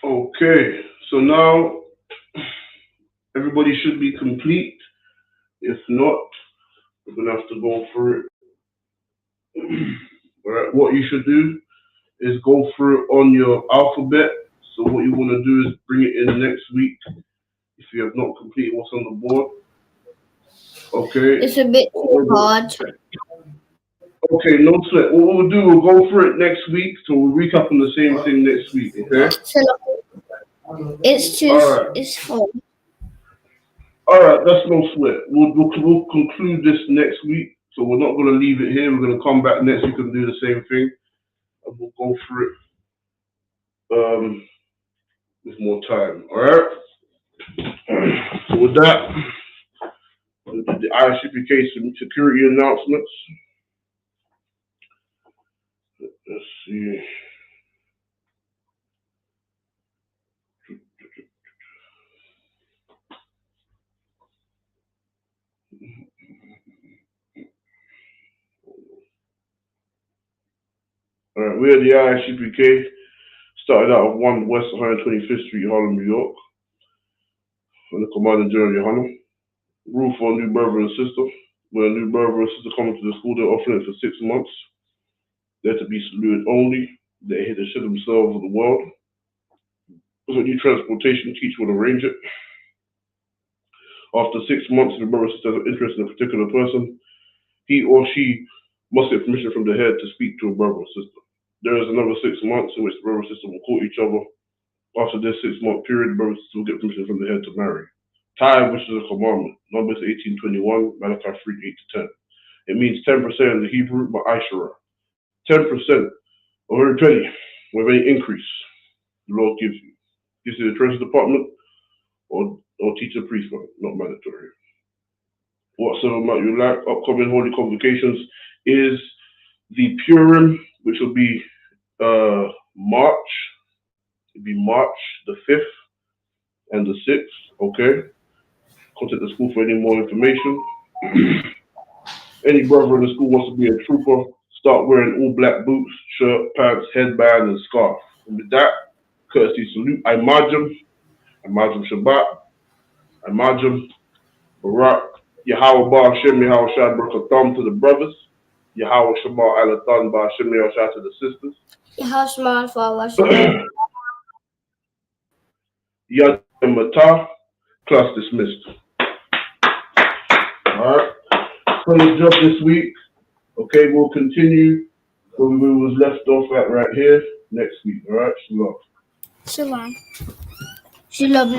Okay, so now everybody should be complete. If not, we're gonna have to go through it. Alright, what you should do is go through it on your alphabet. So what you want to do is bring it in next week if you have not completed what's on the board. Okay. It's a bit too hard. Okay, no sweat. What we'll do, we'll go through it next week, so we'll recap on the same thing next week, okay? It's too. Alright. It's fun. Alright, that's no sweat. We'll conclude this next week, so we're not going to leave it here. We're going to come back next week and do the same thing, and we'll go through it with more time, alright? So with that, the ISUPK security announcements. Let's see. All right, we're the ISUPK. Started out of 1 West 125th Street, Harlem, New York. I'm the Commander General Johanna. Rule for a new brother and sister. When a new brother and sister come to the school, they're offering it for 6 months. They're to be saluted only. They're here to show themselves of the world. If they need transportation, teach will arrange it. After 6 months, if the brother or sister has an interest in a particular person, he or she must get permission from the head to speak to a brother or sister. There is another 6 months in which the brother and sister will call each other After this 6-month period, brothers still get permission from the head to marry. Tithe, which is a commandment. Numbers 18:21, Malachi 3:8-10. It means 10% in the Hebrew, but Aishara. 10% or 120 with any increase the Lord gives you. This is the treasury department or teacher priest, not mandatory. Whatsoever might you lack, upcoming holy convocations is the Purim, which will be March. It'll be March the 5th and the 6th. Okay. Contact the school for any more information. Any brother in the school wants to be a trooper, start wearing all black boots, shirt, pants, headband, and scarf. And with that, courtesy salute, I Majum Shabbat, I Majum Barak, Yahweh Ba Hashem, Yahweh Shad Barakatam to the brothers, Yahweh Shabbat Alatan Ba Hashem, Yahweh Shad to the sisters. Yahashmal for Yad Matah, class dismissed. Alright, finish job this week. Okay, we'll continue where we was left off at right here next week. Alright, shalom. Shalom. Shalom.